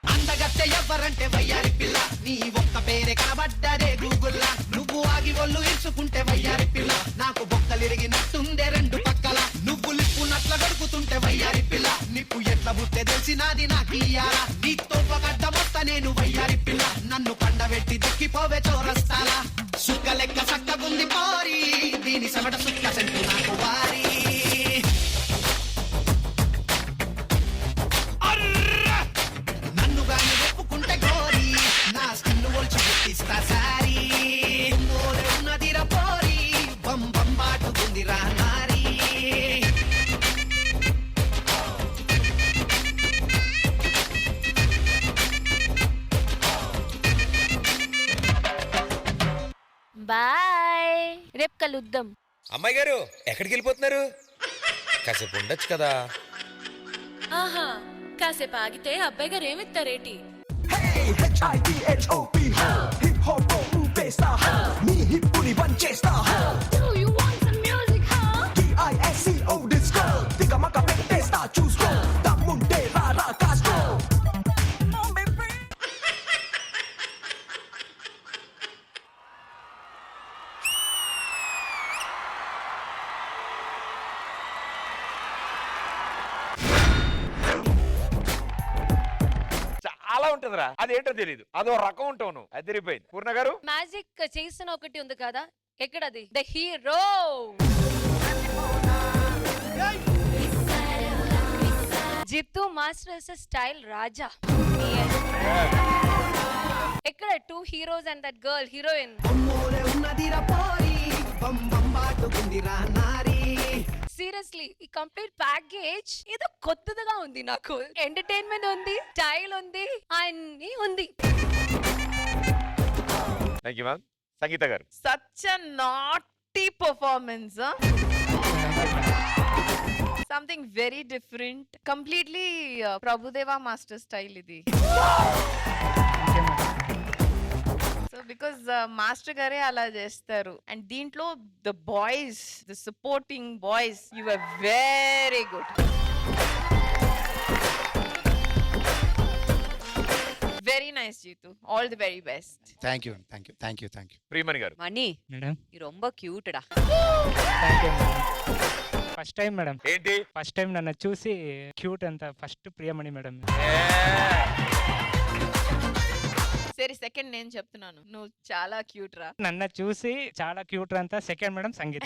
అందగత్తె ఎవరంటే వయ్యారి పిల్ల, నీ ఒక్క పేరే కనబడ్డదే గూగుల్లా. నువ్వు ఆగి ఒళ్ళు ఇరుచుకుంటే వయ్యారి పిల్ల, నాకు బొక్కలిరిగినట్టుందే 2 పక్కల. నువ్వు లిప్పునట్ల గడుపుతుంటే వయ్యారి పిల్ల, నిప్పు ఎట్ల బుట్టే తెలిసినాది నాకియ్యాల. నీతో గడ్డ మొత్త నేను వయ్యారి పిల్ల, నన్ను పండబెట్టి దక్కిపోవే చోరస్తాలా. సుక్క లెక్క సక్కగుంది పోరి, దీని సమట సుక్క సెంటు నాకు వారి. నన్ను గాని ఒప్పుకుంటే గోరి, నా స్కిన్ను ఒల్చి గుర్తిస్తా సారీ. ఉన్నదిర పోరి, బంబాటుకుందిరా నారీ. కలుద్దాం. అమ్మాయి గారు ఎక్కడికి వెళ్ళిపోతున్నారు? కాసేపు ఉండొచ్చు కదా. ఆహా, కాసేపు ఆగితే అబ్బాయి గారు ఏమిస్తారేటి? చాలా ఉంటదిరా, అదేంటో తెలియదు, అదో రకం ఉంటావు నువ్వు. అదిరిపోయింది. పూర్ణ గారు మ్యాజిక్ చేసిన ఒకటి ఉంది కదా, ఎక్కడది? The hero. Jittu masters style రాజా. ఎక్కడ 2 heroes and that girl heroine. Seriously ఈ కంప్లీట్ ప్యాకేజ్ ఏదో కొత్తగా ఉంది. నాకు ఎంటర్టైన్మెంట్ ఉంది, స్టైల్ ఉంది, అన్ని ఉంది. Thank you ma'am. సంగీత గారు Such a naughty performance. Something very different. Completely Prabhudeva master style ఇది. So because master గారే అలా చేస్తారు. And దీంట్లో the boys, the supporting boys, you were very good. Very nice, Jitu. All the very best. Thank you, thank you, thank you, thank you. Priyamani గారు మణి, మేడం நீ ரொம்ப క్యూట్డా. First time madam. ఏంటి ఫస్ట్ టైం నన్ను చూసి క్యూట్ అంత ఫస్ట్ ప్రియమణి మేడం. సరే సెకండ్ నేను చెప్తున్నాను, నువ్వు చాలా క్యూట్ రా. నన్ను చూసి చాలా క్యూట్ అంతా సెకండ్ మేడం సంగీత.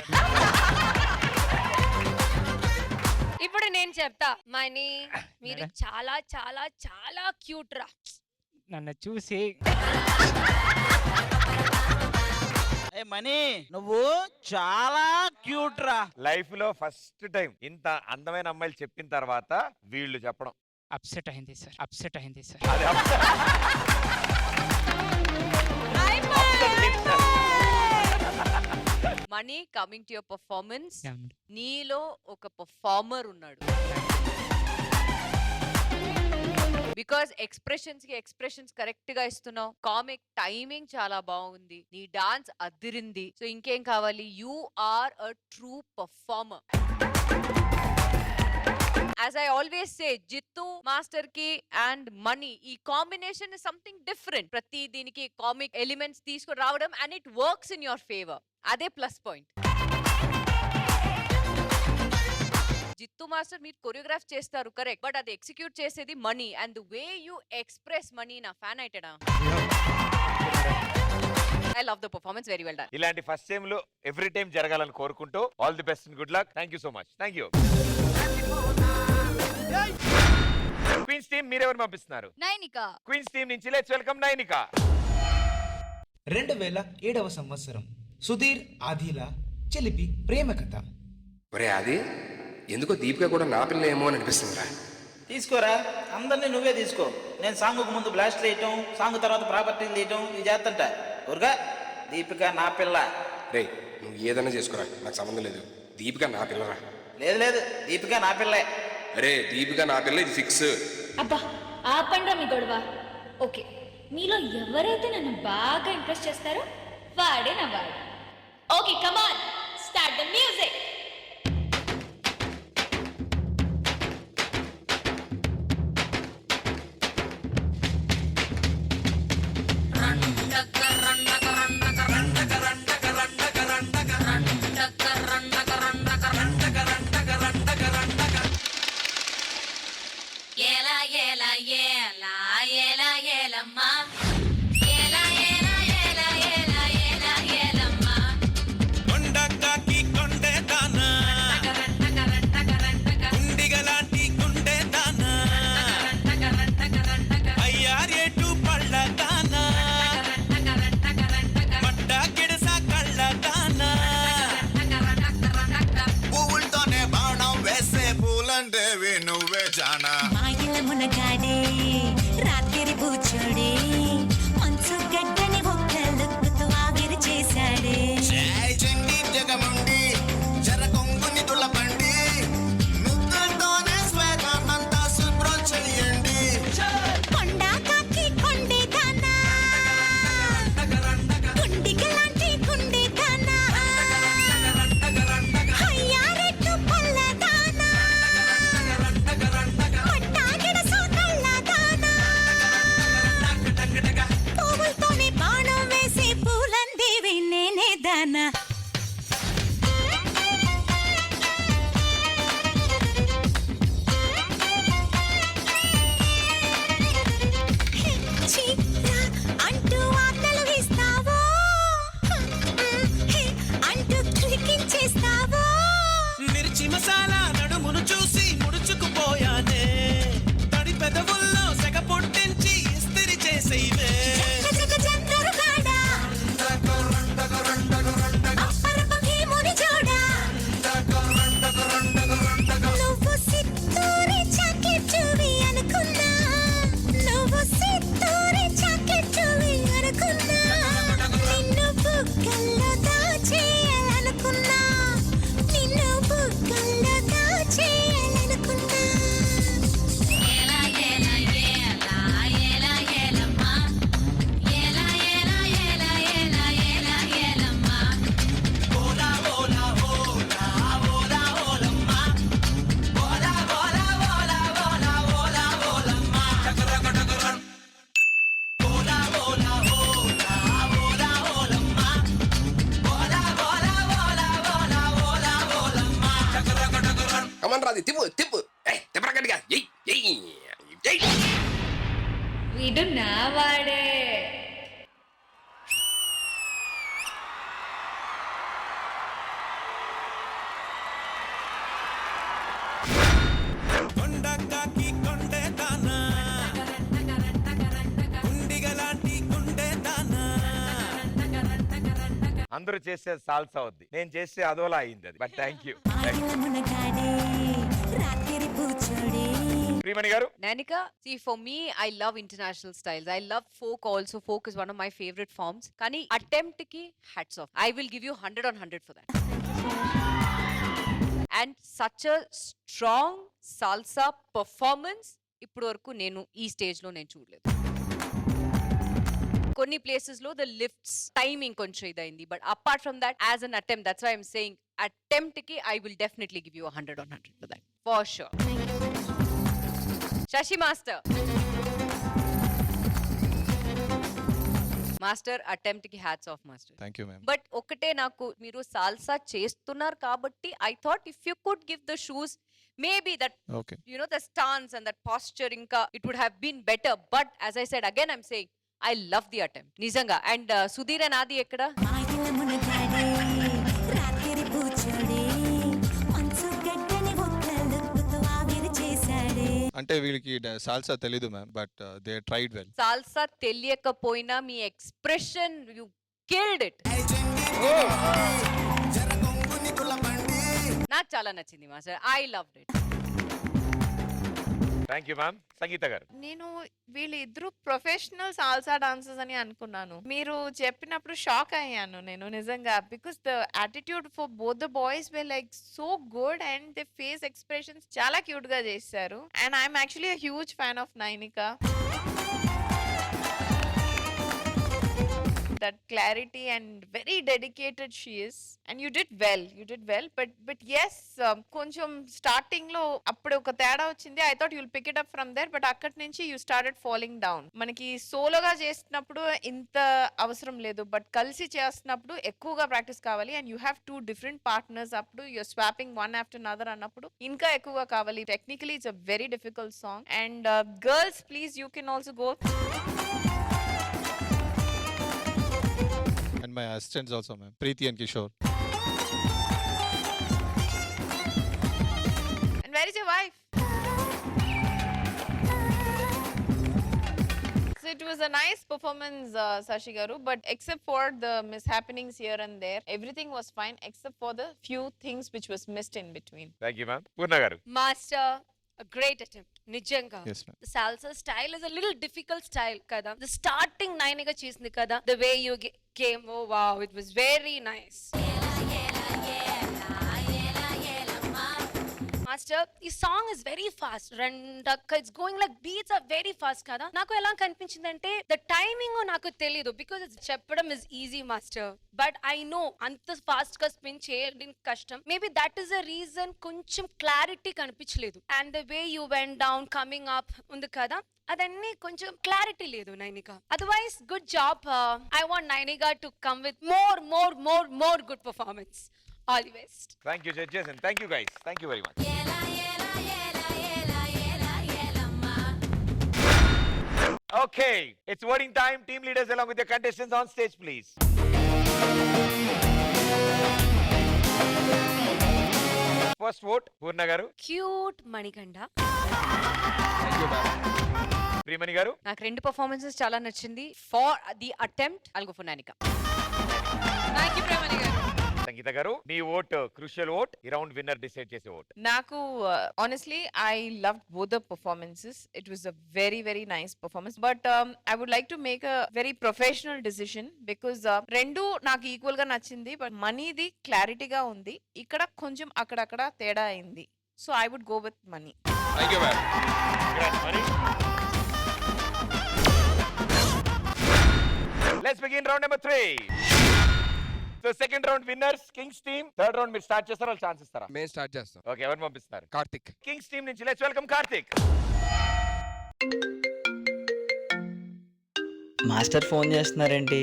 ఇప్పుడు నేను చెప్తా, మనీ మీరు చాలా చాలా చాలా క్యూట్ రా. నన్ను చూసి ఏ మనీ నువ్వు చాలా క్యూట్ రా. లైఫ్ లో ఫస్ట్ టైం ఇంత అందమైన అమ్మాయిలు చెప్పిన తర్వాత వీళ్ళు చెప్పడం అప్సెట్ అయింది సార్, అప్సెట్ అయింది సార్. అది Mani, coming to your performance, Yeah, madam. నీలో ఒక పర్ఫార్మర్ ఉన్నాడు. బికాస్ ఎక్స్ప్రెషన్స్ కరెక్ట్ గా ఇస్తున్నావు. కామిక్ టైమింగ్ చాలా బాగుంది. నీ డాన్స్ అదిరింది. సో ఇంకేం కావాలి? You are a true performer. As I always say, Jittu master కి అండ్ మనీ ఈ కాంబినేషన్ ఇస్ సంథింగ్ డిఫరెంట్. ప్రతి దీనికి కామిక్ ఎలిమెంట్స్ తీసుకుని రావడం and it works in your favour. అదే ప్లస్ పాయింట్. జిత్తు మాస్టర్ మీరు కొరియోగ్రాఫ్ చేస్తారు కరెక్ట్, బట్ అది ఎగ్జిక్యూట్ చేసేది Mani. And the way you express Mani, నా ఫ్యాన్ అయిటడా. I love the performance, very well done. ఇలాంటి ఫస్ట్ టైం లో ఎవ్రీ టైం జరగాలని కోరుకుంటూ all the best and good luck. Thank you so much. Thank you. Queens team మీరెవరు పంపిస్తున్నారు? నైనిక. క్వీన్స్ టీమ్ నుంచి లెట్స్ వెల్కమ్ నైనిక. 2007వ సంవత్సరం. సుధీర్ ఆదిల చెలిపి ప్రేమ కథ. ఒరే ఆది, ఎందుకో దీపిక కూడా నా పిల్ల ఏమో అని అనిపిస్తుందిరా. తీసుకోరా, అందరినీ నువ్వే తీసుకో. నేను సాంగ్కు ముందు బ్లాస్ట్ వేయటం, సాంగ్ తర్వాత ప్రాపర్టీలు తీయటం ఇది చేస్తుంటా. ఊరుగా దీపిక నా పిల్ల. రే, నువ్వు ఏదైనా చేసుకోరా, నాకు సంబంధం లేదు. దీపిక నా పిల్లరా. లేదు లేదు, దీపిక నా పిల్లే. అరే దీపిక నా పిల్ల, ఇది ఫిక్స్. అబ్బా ఆపండ్రా మీ గొడవ. ఓకే, మీలో ఎవరైతే నన్ను బాగా ఇంప్రెస్ చేస్తారో వాడే నా వాడు. Okay, come on, start the music. కొండకాకి కొండే దాన చేస్తావో మిర్చి మసాలా నడుమును చూసి ముడుచుకుపోయానే తడి పెదవుల్లో సెగ పొట్టించి ఇస్తిరి చేసేవే నువ్వు సిత్తూరి చాకెట్ చూవి అనుకున్నా నువ్వు సిత్తూరి చాకెట్ చూవి అనుకున్నా నిన్ను బుగ్గల్లో దాచేయాలనుకున్నా నిన్ను బుగ్గల్లో దాచేయాలనుకున్నా ఏలా ఏలా ఏలా ఏలా ఏలమ్మా ఏలా ఏలా ఏలా ఏలా ఏలా ఏలమ్మా ఓలా ఓలా ఓలా ఓలా ఓలమ్మా ఓలా ఓలా ఓలా ఓలా ఓలా ఓలమ్మా టకరకటకరం ఓలా ఓలా ఓలా ఓలా ఓలమ్మా ఓలా ఓలా ఓలా ఓలా ఓలా ఓలమ్మా టకరకటకరం కమన్ రాది తిప్పు తిప్పు తిప్పరా గట్టిగా ఎయ్ ఎయ్ ఎయ్ వీడు నా వాడే. కొండకాకి కొండే దానా గుండిగలాంటి గుండే దానా అందరూ చేసే సాల్సా అవుద్ది, నేను చేస్తే అదోలా అయింది అది. బట్ థ్యాంక్ యూ శ్రీమణి గారు. Nanika, see for me, I love international styles. I love folk also. Folk is one of my favorite forms. Kani attempt ki hats off. I will give you 100 on 100 for that. And such a strong salsa performance ఇప్పుడు వరకు నేను ఈ స్టేజ్ లో నేను చూడలేదు. కొన్ని ప్లేసెస్ లో ద లిఫ్ట్స్ టైమింగ్ కొంచెం ఇదైంది, but apart from that as an attempt, that's why I'm saying attempt కి I will definitely give you 100 on 100 for that for sure. Shashi Master. Master attempt కి hats off master. Thank you ma'am. But ఒకటే నాకు మీరు సాల్సా చేస్తున్నారు కాబట్టి I thought if you could give the shoes maybe that okay you know the stance and that posture ఇంకా it would have been better. But as I said again I'm saying I love the attempt నిజంగా. అండ్ సుధీర్ అండ్ ఆది ఎక్కడ? అంటే వీళ్ళకి సాల్సా తెలీదు ma'am, but they tried well. Salsa తెలియకపోయినా మీ ఎక్స్ప్రెషన్ యు కిల్డ్ ఇట్. నాకు చాలా నచ్చింది master. I loved it. Thank you ma'am. Sangeetha గారు. నేను వీళ్ళిద్దరు ప్రొఫెషనల్ సాల్సా డాన్సర్స్ అని అనుకున్నాను. మీరు చెప్పినప్పుడు షాక్ అయ్యాను నేను నిజంగా. Because the attitude for both the boys way like so good and the face expressions చాలా క్యూట్ గా చేశారు. And I'm actually a huge fan of Nainika. that clarity and very dedicated she is, and you did well but yes, koncham starting lo appude oka teda ochindi. I thought you'll pick it up from there, but akkad nunchi you started falling down. manaki solo ga chestunappudu inta avasaram ledu, but kalsi chestunappudu ekkuva practice kavali, and you have two different partners appudu you're swapping one after another annappudu inka ekkuva kavali. Technically it's a very difficult song, and girls please you can also go. And my assistants also ma'am, Preeti and Kishore. And where is your wife? So it was a nice performance, Sashi Garu, but except for the mishappenings here and there, everything was fine except for the few things which was missed in between. Thank you ma'am. Purna garu. Master, a great attempt. Nijanga. Yes ma'am. The salsa style is a little difficult style kada. The starting Nainiga chesindi kada. The way you came, oh wow, it was very nice. Master, ఈ సాంగ్ ఇస్ వెరీ ఫాస్ట్. రెండక్క it's going like beats are very fast కదా. నాకు ఎలా కనిపించింది అంటే ద టైమింగ్ నాకు తెలియదు, బికాజ్ చెప్పడం is easy master, but I know అంత ఫాస్ట్ గా స్పిన్ చేయడం కష్టం. Maybe that is the reason కొంచెం క్లారిటీ కనిపించలేదు. And the way you went down coming up ఉంది కదా, అదన్నీ కొంచెం క్లారిటీ లేదు Nainika. Otherwise good job. I want Nainika to come with more good performance. All the best. Thank you judges and thank you guys. Thank you very much. Okay, it's voting time. Team leaders along with your contestants on stage please. First vote Poorna గారు. క్యూట్ మణికంఠ. ప్రియమణి గారు. నాకు రెండు పర్ఫార్మెన్సెస్ చాలా నచ్చింది. For the attempt I'll go for నానిక. సంగీత గారు మీ ఓట్ క్రూషియల్ ఓట్, ఈ రౌండ్ విన్నర్ డిసైడ్ చేసే ఓట్. నాకు honestly I loved both the performances. It was a very very nice performance, but I would like to make a very professional decision because రెండు నాకు ఈక్వల్ గా నచ్చింది, బట్ మనీది క్లారిటీగా ఉంది, ఇక్కడ కొంచెం అక్కడక్కడ తేడా అయింది. So I would go with money. Thank you, ma'am. Congrats, Mani. Let's begin round number 3. So second round winners Kings team. Third round మీరు స్టార్ట్ చేస్తారా వాళ్ళు ఛాన్స్ ఇస్తారా? మేము స్టార్ట్ చేస్తాం. ఓకే, ఎవరు పంపిస్తారు? కార్తిక్. కింగ్స్ టీమ్ నుంచి let's welcome Karthik. Master phone చేస్తున్నారేంటి?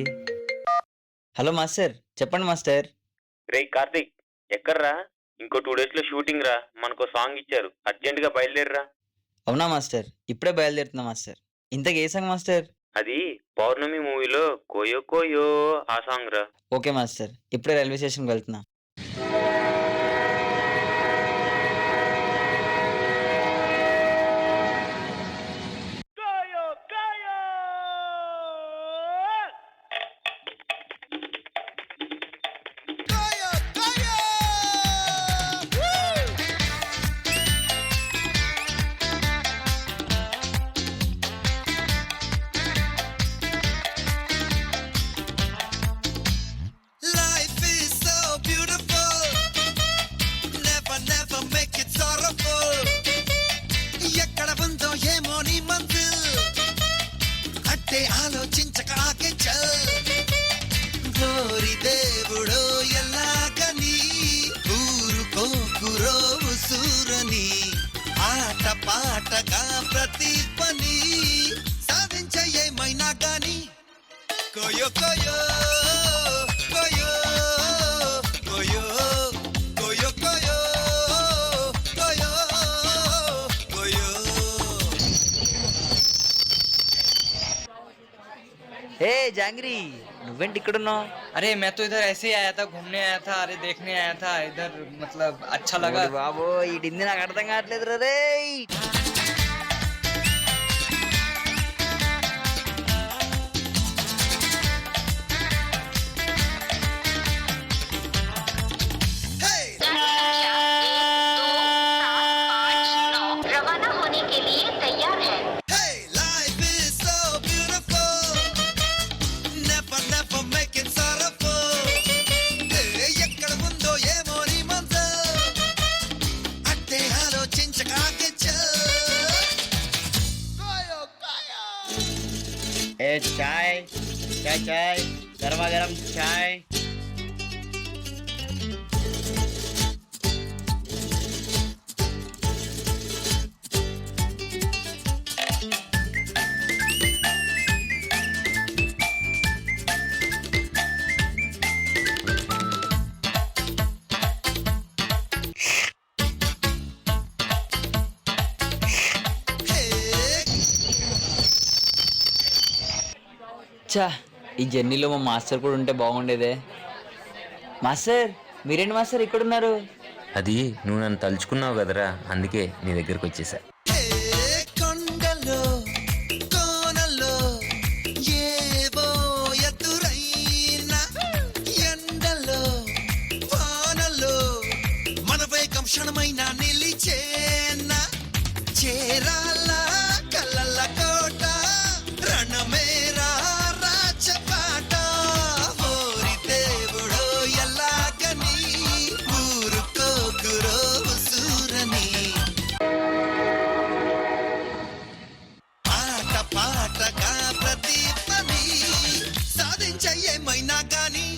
హలో మాస్టర్, చెప్పండి మాస్టర్. రే కార్తిక్, ఎక్కడ్రా? ఇంకో 2 days లో షూటింగ్ రా, మనకు సాంగ్ ఇచ్చారు, అర్జెంట్ గా బయలుదేరరా. అవునా మాస్టర్, ఇప్పుడే బయలుదేరుతున్నా మాస్టర్. ఇంతకు ఏ సాంగ్ మాస్టర్? అది పౌర్ణమి మూవీలో కోయో కోయో ఆ సాంగ్ రా. ఓకే మాస్టర్, ఇప్పుడే రైల్వే స్టేషన్కి వెళ్తున్నా. Life is so beautiful. Never, never make it sorrowful. ఎక్కడ ఉందో ఏమో నీ మంజిల్, అట్టే ఆలోచించక ఆగే చల్. గోరి దేవుడో ఎలాగని ఊరుకోకురో ఉసూరని, ఆట పాటగా ప్రతి పని సాధించే ఏమైనా గాని కోయో కోయో కోయో కోయో కోయో కోయో కోయో కోయో. ఏ జాంగ్రీ, నువ్వేంటి ఇక్కడున్నావు? अरे मैं तो इधर ऐसे ही आया था, घूमने आया था, अरे देखने आया था इधर, मतलब अच्छा लगा. బాబు ఈ డింది నాకు అర్థం కావట్లేదు రే. रवाना होने के लिए तैयार है. Hey, life is so beautiful. Never, never make it sorrowful. Hey, ఎక్కడ ఉందో ఏమో నీ మంజిల్, అట్టే ఆలోచించక ఆగే చల్. కోయో కోయో. ఏ చాయ్ చాయ్ చాయ్, గరమా గరం చాయ్. చా, ఈ జర్నీలో మా మాస్టర్ కూడా ఉంటే బాగుండేదే. మాస్టర్, మీరేంటి మాస్టర్ ఇక్కడున్నారు? అది నువ్వు నన్ను తలుచుకున్నావు కదరా, అందుకే నీ దగ్గరకు వచ్చేసా. కొండలో కోనలో ఏవో ఎదురైన ఎండలో వానలో మన వేగం క్షణమైన నిలిచేన చేరాల కలల కోట రణమేరా రాచపాట. ఓరి దేవుడో ఎలాగని ఊరుకోకురో సూరని, ఆట పాటగా ప్రతి పని సాధించే ఏమైనా గాని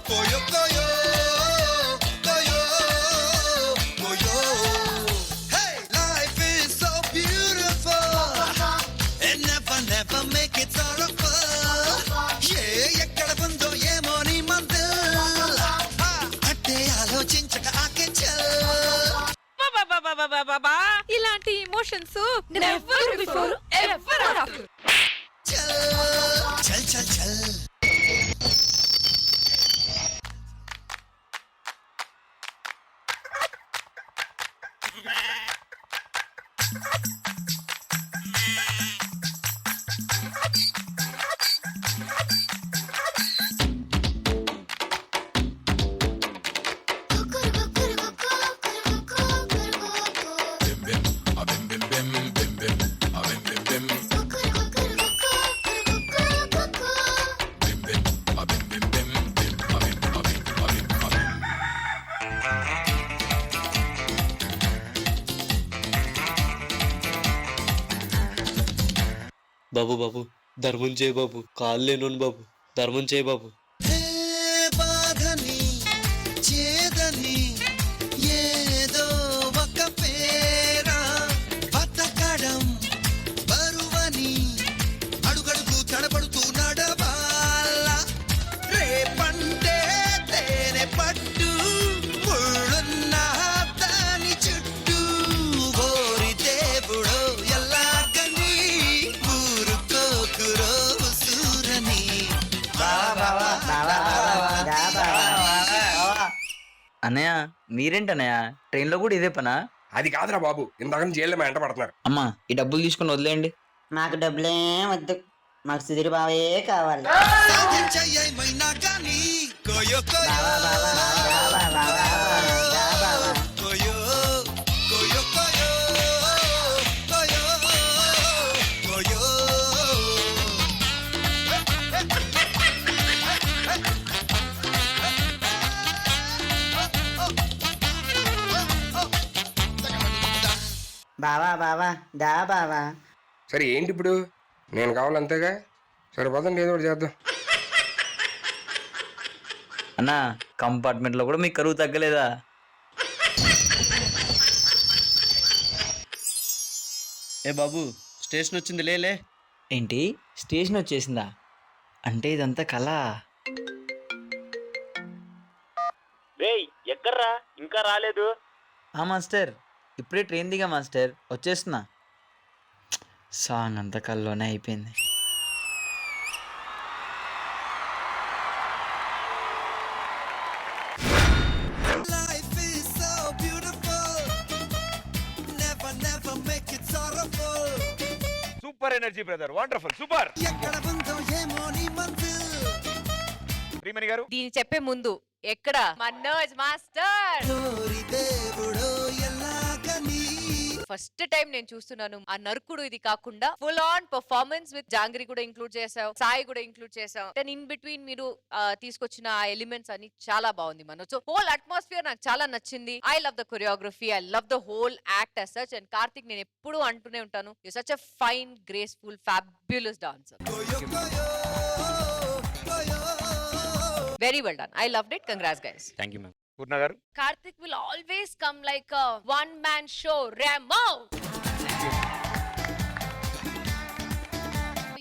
కోయో కోయో కోయో కోయో. Hey, life is so beautiful. And never, never make it sorrowful. ఎక్కడ ఉందో ఏమో నీ మంజిల్, అట్టే ఆలోచించక ఆకే చల్. ఇలాంటి emotions never before ever after. చల్ చల్ చల్ చల్. బాబు బాబు ధర్మం చేయి బాబు, కాళ్ళు లేనోను బాబు, ధర్మం చేయి బాబు. బాధని చేదని ఏదో ఒక పేరా బతకడం బరువని అడుగడుగు తడబడుతూ నడవాల రేపంటే తేనె పట్టు ముళ్ళున్న దాని చుట్టూ ఓరి దేవుడో ఎల్లాగని ఊరుకోకురో సూరని అన్నయ్య మీరేంటన్నయ్య ట్రైన్లో కూడా ఇదే పనా? అది కాదురా బాబు, ఇందాక జైల్లో వెంట పడుతున్నారు. అమ్మా ఈ డబ్బులు తీసుకొని వదిలేయండి. మాకు డబ్బులే వద్దు, మాకు సుధీర్ బావే కావాలి. సాధించయ్యమైనా కానీ కోయో కోయో కోయో కోయో కోయో కోయో కోయో బావా బావా దా బావా. సరే ఏంటి ఇప్పుడు? నేను కావాలంతేగా. సరే పదండి, ఏదో ఒకటి చేద్దాం. అన్నా కంపార్ట్మెంట్లో కూడా మీకు కరువు తగ్గలేదా? ఏ బాబు స్టేషన్ వచ్చింది లేలే. ఏంటి స్టేషన్ వచ్చేసిందా? అంటే ఇదంతా కళ. రేయ్ ఎక్కడ్రా, ఇంకా రాలేదు? మాస్టర్ ఇప్పుడే ట్రైన్ దిగా మాస్టర్, వచ్చేస్తున్నా. సాంగ్ అంతా కల్లోనే అయిపోయింది. Life is so beautiful. Never, never make it sorrowful. Super energy brother, wonderful, super. ఎక్కడ ఉందో ఏమో నీ మంజిల్. శ్రీమణి గారు దీన్ని చెప్పే ముందు ఎక్కడ మనోజ్ మాస్టర్ ఓరి దేవుడో ఎల్లాగని. ఫస్ట్ టైం నేను చూస్తున్నాను ఆ నరుకుడు ఇది కాకుండా full on performance with jangri కూడా ఇంక్లూడ్ చేసావు, సాయి కూడా ఇంక్లూడ్ చేసావు. దెన్ ఇన్ బిట్వీన్ మీరు తీసుకొచ్చిన ఆ ఎలిమెంట్స్ అన్ని చాలా బాగుంది మనోజ్. సో హోల్ అట్మాస్ఫియర్ నాకు చాలా నచ్చింది. I love the choreography, I love the whole act as such. And Karthik నేను ఎప్పుడూ అంటూనే ఉంటాను, you such a fine graceful fabulous dancer. Very well done, I loved it. Congrats guys. Thank you ma'am. Poorna గారు Karthik will always come like a one-man show. Ramo!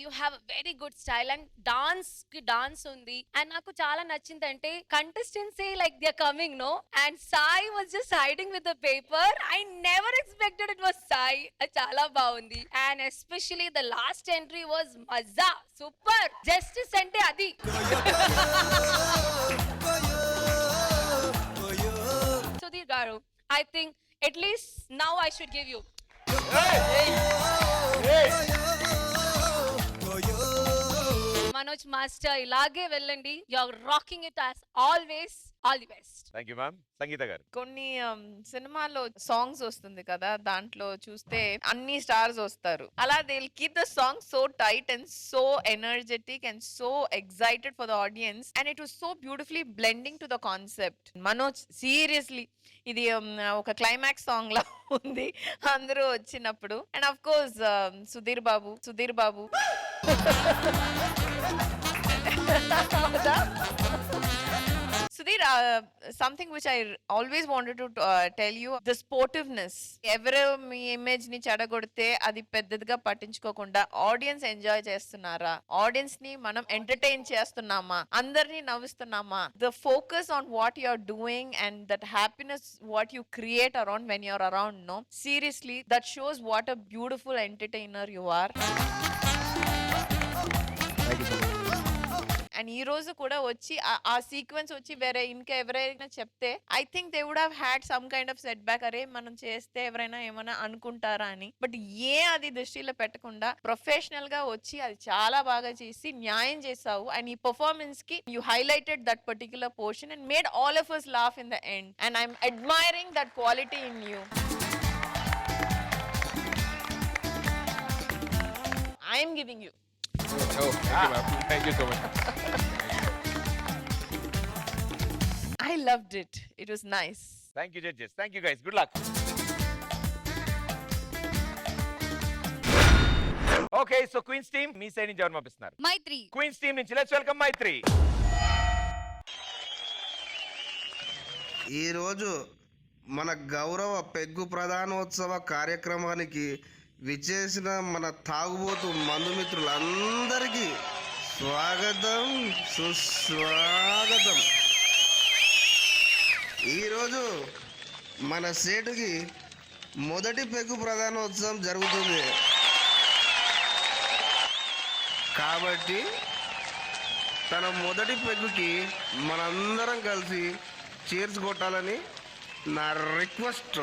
You have a very good style and dance undi. And naku chala nachindante contestants say like they are coming, no? And Sai was just hiding with the paper. I never expected it was Sai. Chala baundi. And especially the last entry was mazza. Super. Justice ante adi. Sudhir garu, I think at least now I should give you. Manoj Master, ilage vellandi. You're rocking it as always. All the best. Thank you ma'am. Sangeetha గారు కొన్ని సినిమాలో సాంగ్స్ వస్తుంది కదా, దాంట్లో చూస్తే అన్ని స్టార్స్ వస్తారు. అలా they will keep the song so tight and so energetic and so excited for the audience and it was so beautifully blending to the concept. Manoj seriously ఇది ఒక క్లైమాక్స్ సాంగ్ లా ఉంది అందరూ వచ్చినప్పుడు. And of course Sudheer Babu Sudhir, something which I always wanted to tell you, the sportiveness. ఎవరు మీ ఇమేజ్ ని చెడగొడితే అది పెద్దదిగా పట్టించుకోకుండా ఆడియన్స్ ఎంజాయ్ చేస్తున్నారా, ఆడియన్స్ ని మనం ఎంటర్టైన్ చేస్తున్నామా, అందరినీ నవ్విస్తున్నామా, the focus on what you are doing and that happiness what you create around when you are around, no, seriously that shows what a beautiful entertainer you are. And ఈ రోజు కూడా వచ్చి ఆ సీక్వెన్స్ వచ్చి వేరే ఇంకా ఎవరైనా చెప్తే I think they would have had some kind of set back, అరే మనం చేస్తే ఎవరైనా ఏమైనా అనుకుంటారా అని. బట్ అది దృష్టిలో పెట్టకుండా ప్రొఫెషనల్ గా వచ్చి అది చాలా బాగా చేసి న్యాయం చేసావు. అండ్ ఈ పర్ఫార్మెన్స్ కి you highlighted that particular portion and made all of us laugh in the end. And I'm admiring that quality in you. I am giving you. Oh, thank you, ma'am. Thank you so much. I loved it. It was nice. Thank you, judges. Thank you, guys. Good luck. Okay so queens team మీ సైడ్ నుంచి ఎవరు పంపిస్తున్నారు? మైత్రి. క్వీన్స్ టీమ్ నుంచి లెట్స్ వెల్కమ్ మైత్రి. ఈరోజు మన గౌరవ పెగ్గు ప్రధానోత్సవ కార్యక్రమానికి విచ్చేసిన మన తాగుబోతు మందుమిత్రులందరికీ స్వాగతం సుస్వాగతం. ఈరోజు మన సేటుకి మొదటి పెగ్గు ప్రధానోత్సవం జరుగుతుంది కాబట్టి తన మొదటి పెగ్గుకి మనందరం కలిసి చీర్స్ కొట్టాలని నా రిక్వెస్ట్.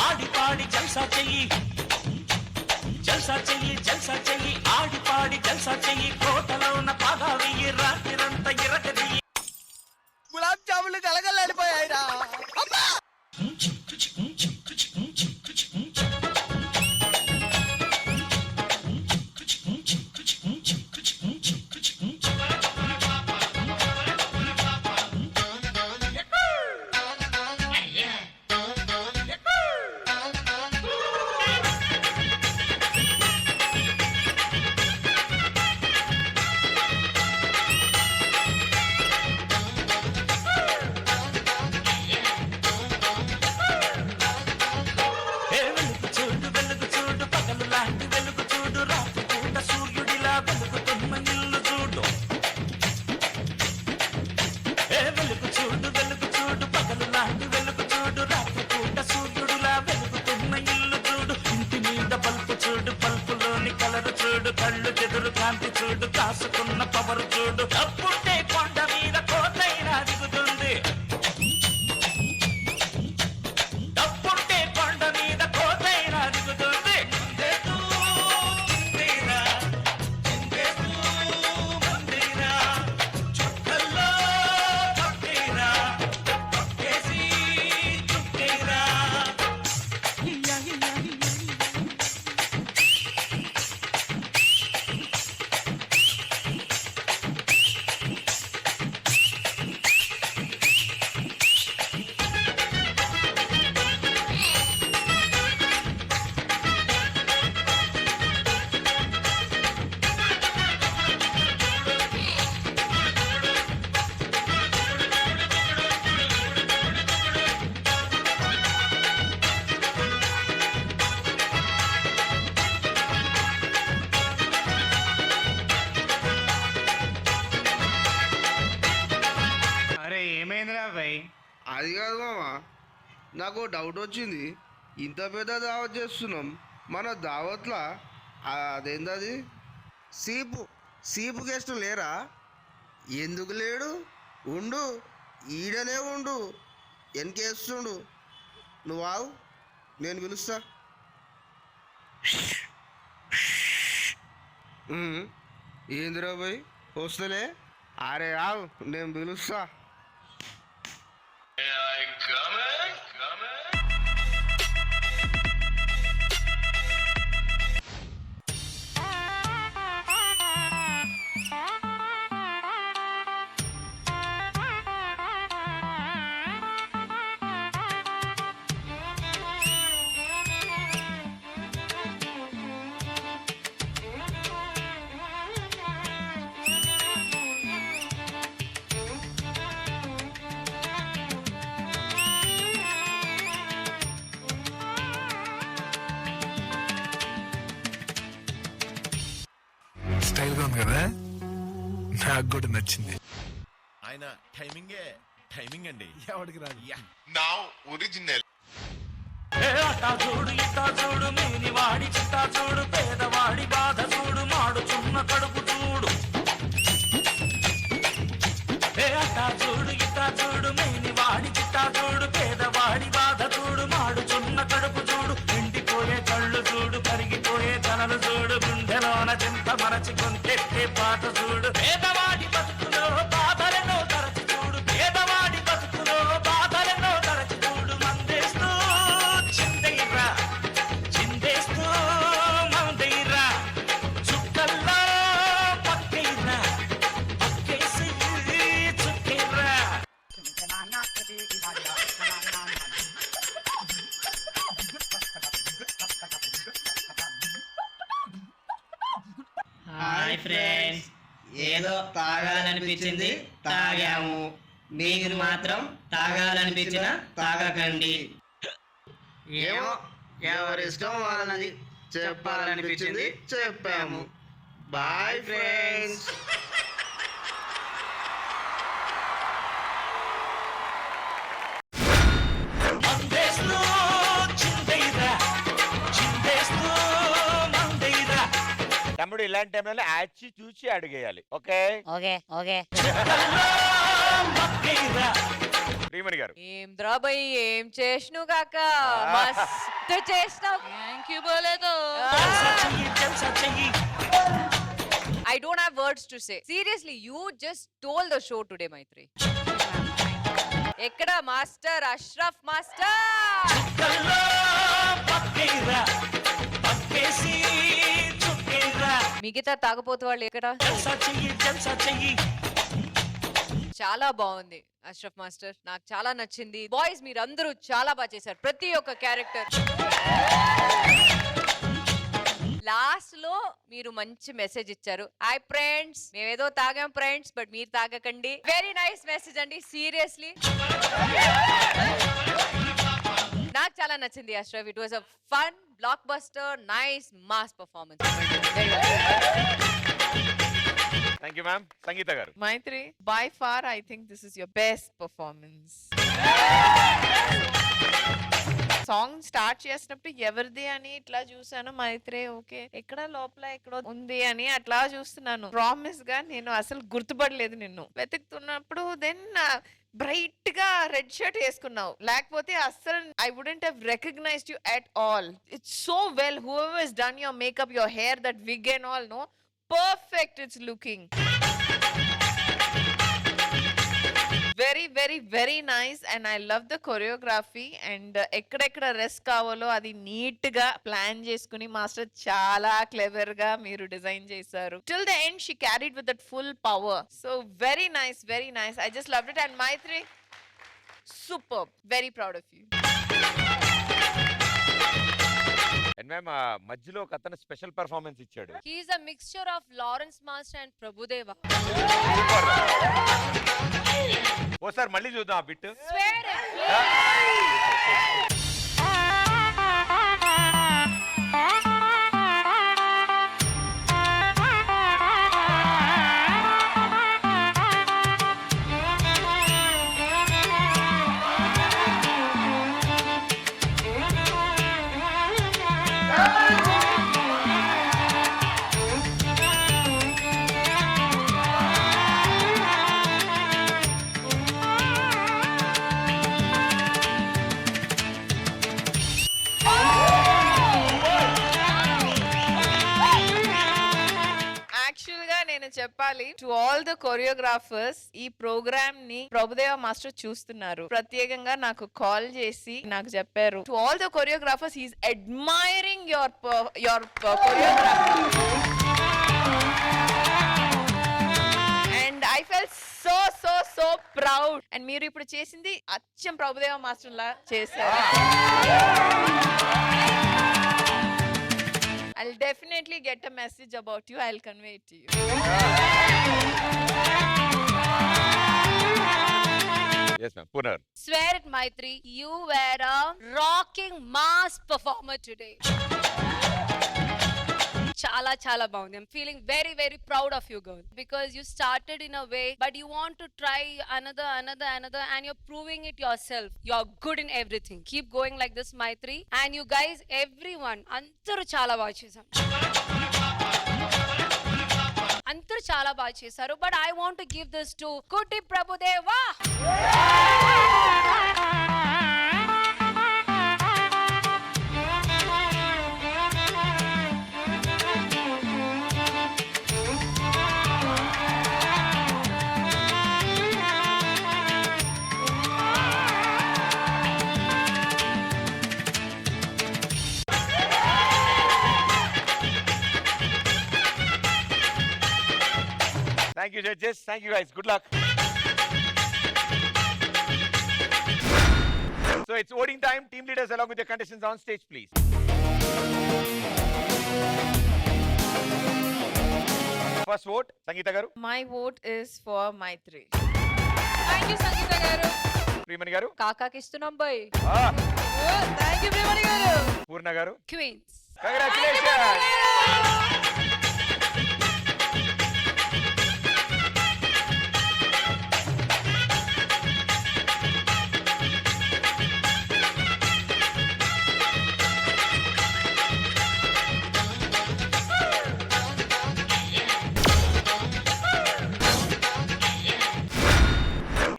ఆడి పాడి జల్సా చెయ్యి, జల్సా చెయ్యి, జల్సా చెయ్యి, ఆడి పాడి జల్సా చెయ్యి, కోటలో ఉన్న పాదావి రాత్రిరంతా ఇరగది. గులాబ్ జాములు కలగలాడిపోయాయిరా. కళ్ళు చెదురు కాంతి చూడు, కాసుకున్న పవర్ చూడు, అప్పుడే కొండ మీద కోతైనా దిగుతుంది, అప్పుడే కొండ మీద కోతైనా దిగుతుంది. చుట్టల్లో పట్టేరా, పట్టేసి చుట్టేరా. అరే ఏమైందిరా భయ్? అది కాదు మామ, నాకు డౌట్ వచ్చింది. ఇంత పెద్ద దావత్ చేస్తున్నాం, మన దావత్లో అదేందది సీపు గెస్ట్ లేరా? ఎందుకు లేడు? ఉండు, ఈడనే ఉండు, వెనకేస్తుండు. నువ్వు ఆవు, నేను పిలుస్తా. ఏందిరా భయ్ వస్తలే? అరే ఆవు, నేను పిలుస్తా. స్టైల్గా ఉంది కదా, నాకు కూడా నచ్చింది. ఆయన టైమింగ్ అండి, ఎవరికి రాదు. నా ఒరిజినల్. అట్టా చూడు ఇట్టా చూడు, మేని వాడి చిట్టా చూడు, పేదవాడి బాధ చూడు, మాడుచున్న కడుపు చూడు. అట్టా చూడు ఇట్టా చూడు, మేని వాడి చిట్టా చూడు, పేదవాడి బాధ చూడు, మాడుచున్న కడుపు చూడు, ఎండిపోయే కళ్ళు చూడు, కరిగిపోయే కలలు చూడు, గుండెలోన మరచి కొంటెత్తే పాట చూడు పేదవాడి బతుకులో బాధలను తరచి చూడు పేదవాడి బతుకులో బాధలను తరచి చూడు మందేస్తూ చిందైరా చిందేస్తూ మందైరా చుక్కల్లో పక్కైరా పక్కేసి చుక్కైరా హాయ్ ఫ్రెండ్స్, ఏదో తాగాలనిపించింది తాగాము. మీరు మాత్రం తాగాలనిపించిన తాగకండి. ఏమో ఎవరిష్టం వాళ్ళది, చెప్పాలనిపించింది చెప్పాము. Bye friends. మందేస్తూ చిందైరా చిందేస్తూ మందైరా తమ్ముడు ఇలాంటి టైంలో ఆచి చూసి అడిగేయాలి. Okay okay okay. శ్రీమణి గారు ఏం ద్రాబయ్ ఏం చేసిను కాక మస్తు చేసినావు. థ్యాంక్ యూ బోలేదు. I don't have words to say. Seriously, you just stole the show today, Maitri. ఎక్కడ మాస్టర్ అష్రఫ్ మాస్టర్? మిగతా తాగపోతు వాళ్ళు ఎక్కడ? చాలా బాగుంది అష్రఫ్ మాస్టర్, నాకు చాలా నచ్చింది. బాయ్స్ మీరందరూ చాలా బాగా చేశారు ప్రతి ఒక్క క్యారెక్టర్. లాస్ట్ లో మీరు మంచి మెసేజ్ ఇచ్చారు. హాయ్ ఫ్రెండ్స్, మేమేదో తాగాం ఫ్రెండ్స్, బట్ మీరు తాగకండి. వెరీ నైస్ మెసేజ్ అండి, సీరియస్లీ నాకు చాలా నచ్చింది Ashraf. It was a fun blockbuster, nice mass performance. Thank you ma'am. Sangeetha గారు. Maitri, by far I think this is your best performance. Song start చేసినప్పుడు ఎవరిది అని ఇట్లా చూసాను. మైత్రే ఓకే, ఎక్కడ లోపల ఎక్కడో ఉంది అని అట్లా చూస్తున్నాను. ప్రామిస్ గా నేను అసలు గుర్తుపడలేదు నిన్ను. వెతుకుతున్నప్పుడు దెన్ బ్రైట్ గా రెడ్ షర్ట్ వేసుకున్నావు, లేకపోతే అస్సలు I wouldn't have recognised you at all. It's so well, whoever has done your makeup, your hair, that wig and all, no perfect it's looking. Very very very nice and I love the choreography and ekkada rest kavalo adi neat ga plan cheskuni master chaala clever ga meeru design chesaru. Till the end she carried with that full power. So very nice, very nice. I just loved it. And Maitri, superb. Very proud of you. And ma'am మధ్యలో ఒక అతను స్పెషల్ పర్ఫార్మెన్స్ ఇచ్చాడు. He is a mixture of Lawrence Master and Prabhudeva. ఓసారి మళ్ళీ చూద్దాం ఆ బిట్. Swear it, చెప్పాలి టు ఆల్ ద కొరియోగ్రాఫర్స్, ఈ ప్రోగ్రామ్ ని ప్రభుదేవ మాస్టర్ చూస్తున్నారు. ప్రత్యేకంగా నాకు కాల్ చేసి నాకు చెప్పారు, to all the choreographers he is admiring your choreography and I felt so so so proud. And మీరు ఇప్పుడు చేసింది అచ్చం ప్రభుదేవ మాస్టర్ లా చేశారు. I'll definitely get a message about you. I'll convey it to you. Yes ma'am. Punar. Swear it, Maitri. You were a rocking mass performer today. Chala chala baundi. I'm feeling very very proud of you, girl, because you started in a way but you want to try another and you're proving it yourself. You're good in everything. Keep going like this, Maitri. And you guys, everyone, antaru chala baga chesaru. Antaru chala baga chesaru, but I want to give this to Kuti Prabhudeva. judges. Thank you guys. Good luck. So it's voting time. Team leaders along with the contestants on stage, please. First vote, Sangeeta garu. My vote is for Maitri. Thank you, Sangeeta garu. Premani garu. కాకాకి ఇస్తున్నాం bye. Thank you, Premani garu. Purna garu. Queens. Congratulations.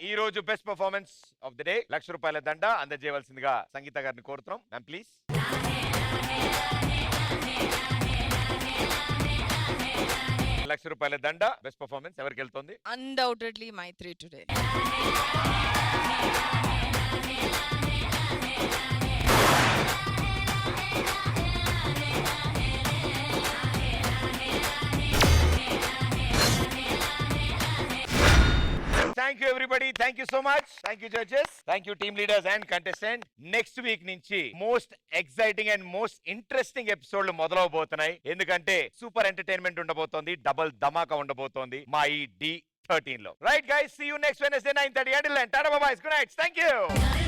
ఈ రోజు best performance of the day ₹1,00,000 దండ అందజేయవలసిందిగా సంగీత గారిని కోరుతున్నాం. Ma'am please. ₹1,00,000 దండ బెస్ట్ పర్ఫార్మెన్స్ ఎవరికి వెళ్తుంది? Undoubtedly Maitri today. Thank you everybody. Thank you so much. Thank you judges. Thank you team leaders and contestant. Next week నుంచి most exciting and most interesting ఎపిసోడ్లు మొదలవబోతున్నాయి. ఎందుకంటే సూపర్ ఎంటర్టైన్మెంట్ ఉండబోతోంది, డబుల్ ధమాకా ఉండబోతోంది మా ఈ D13 లో. Right guys, see you next Wednesday 9:30. Until then, tata bye bye. Good night. Thank you.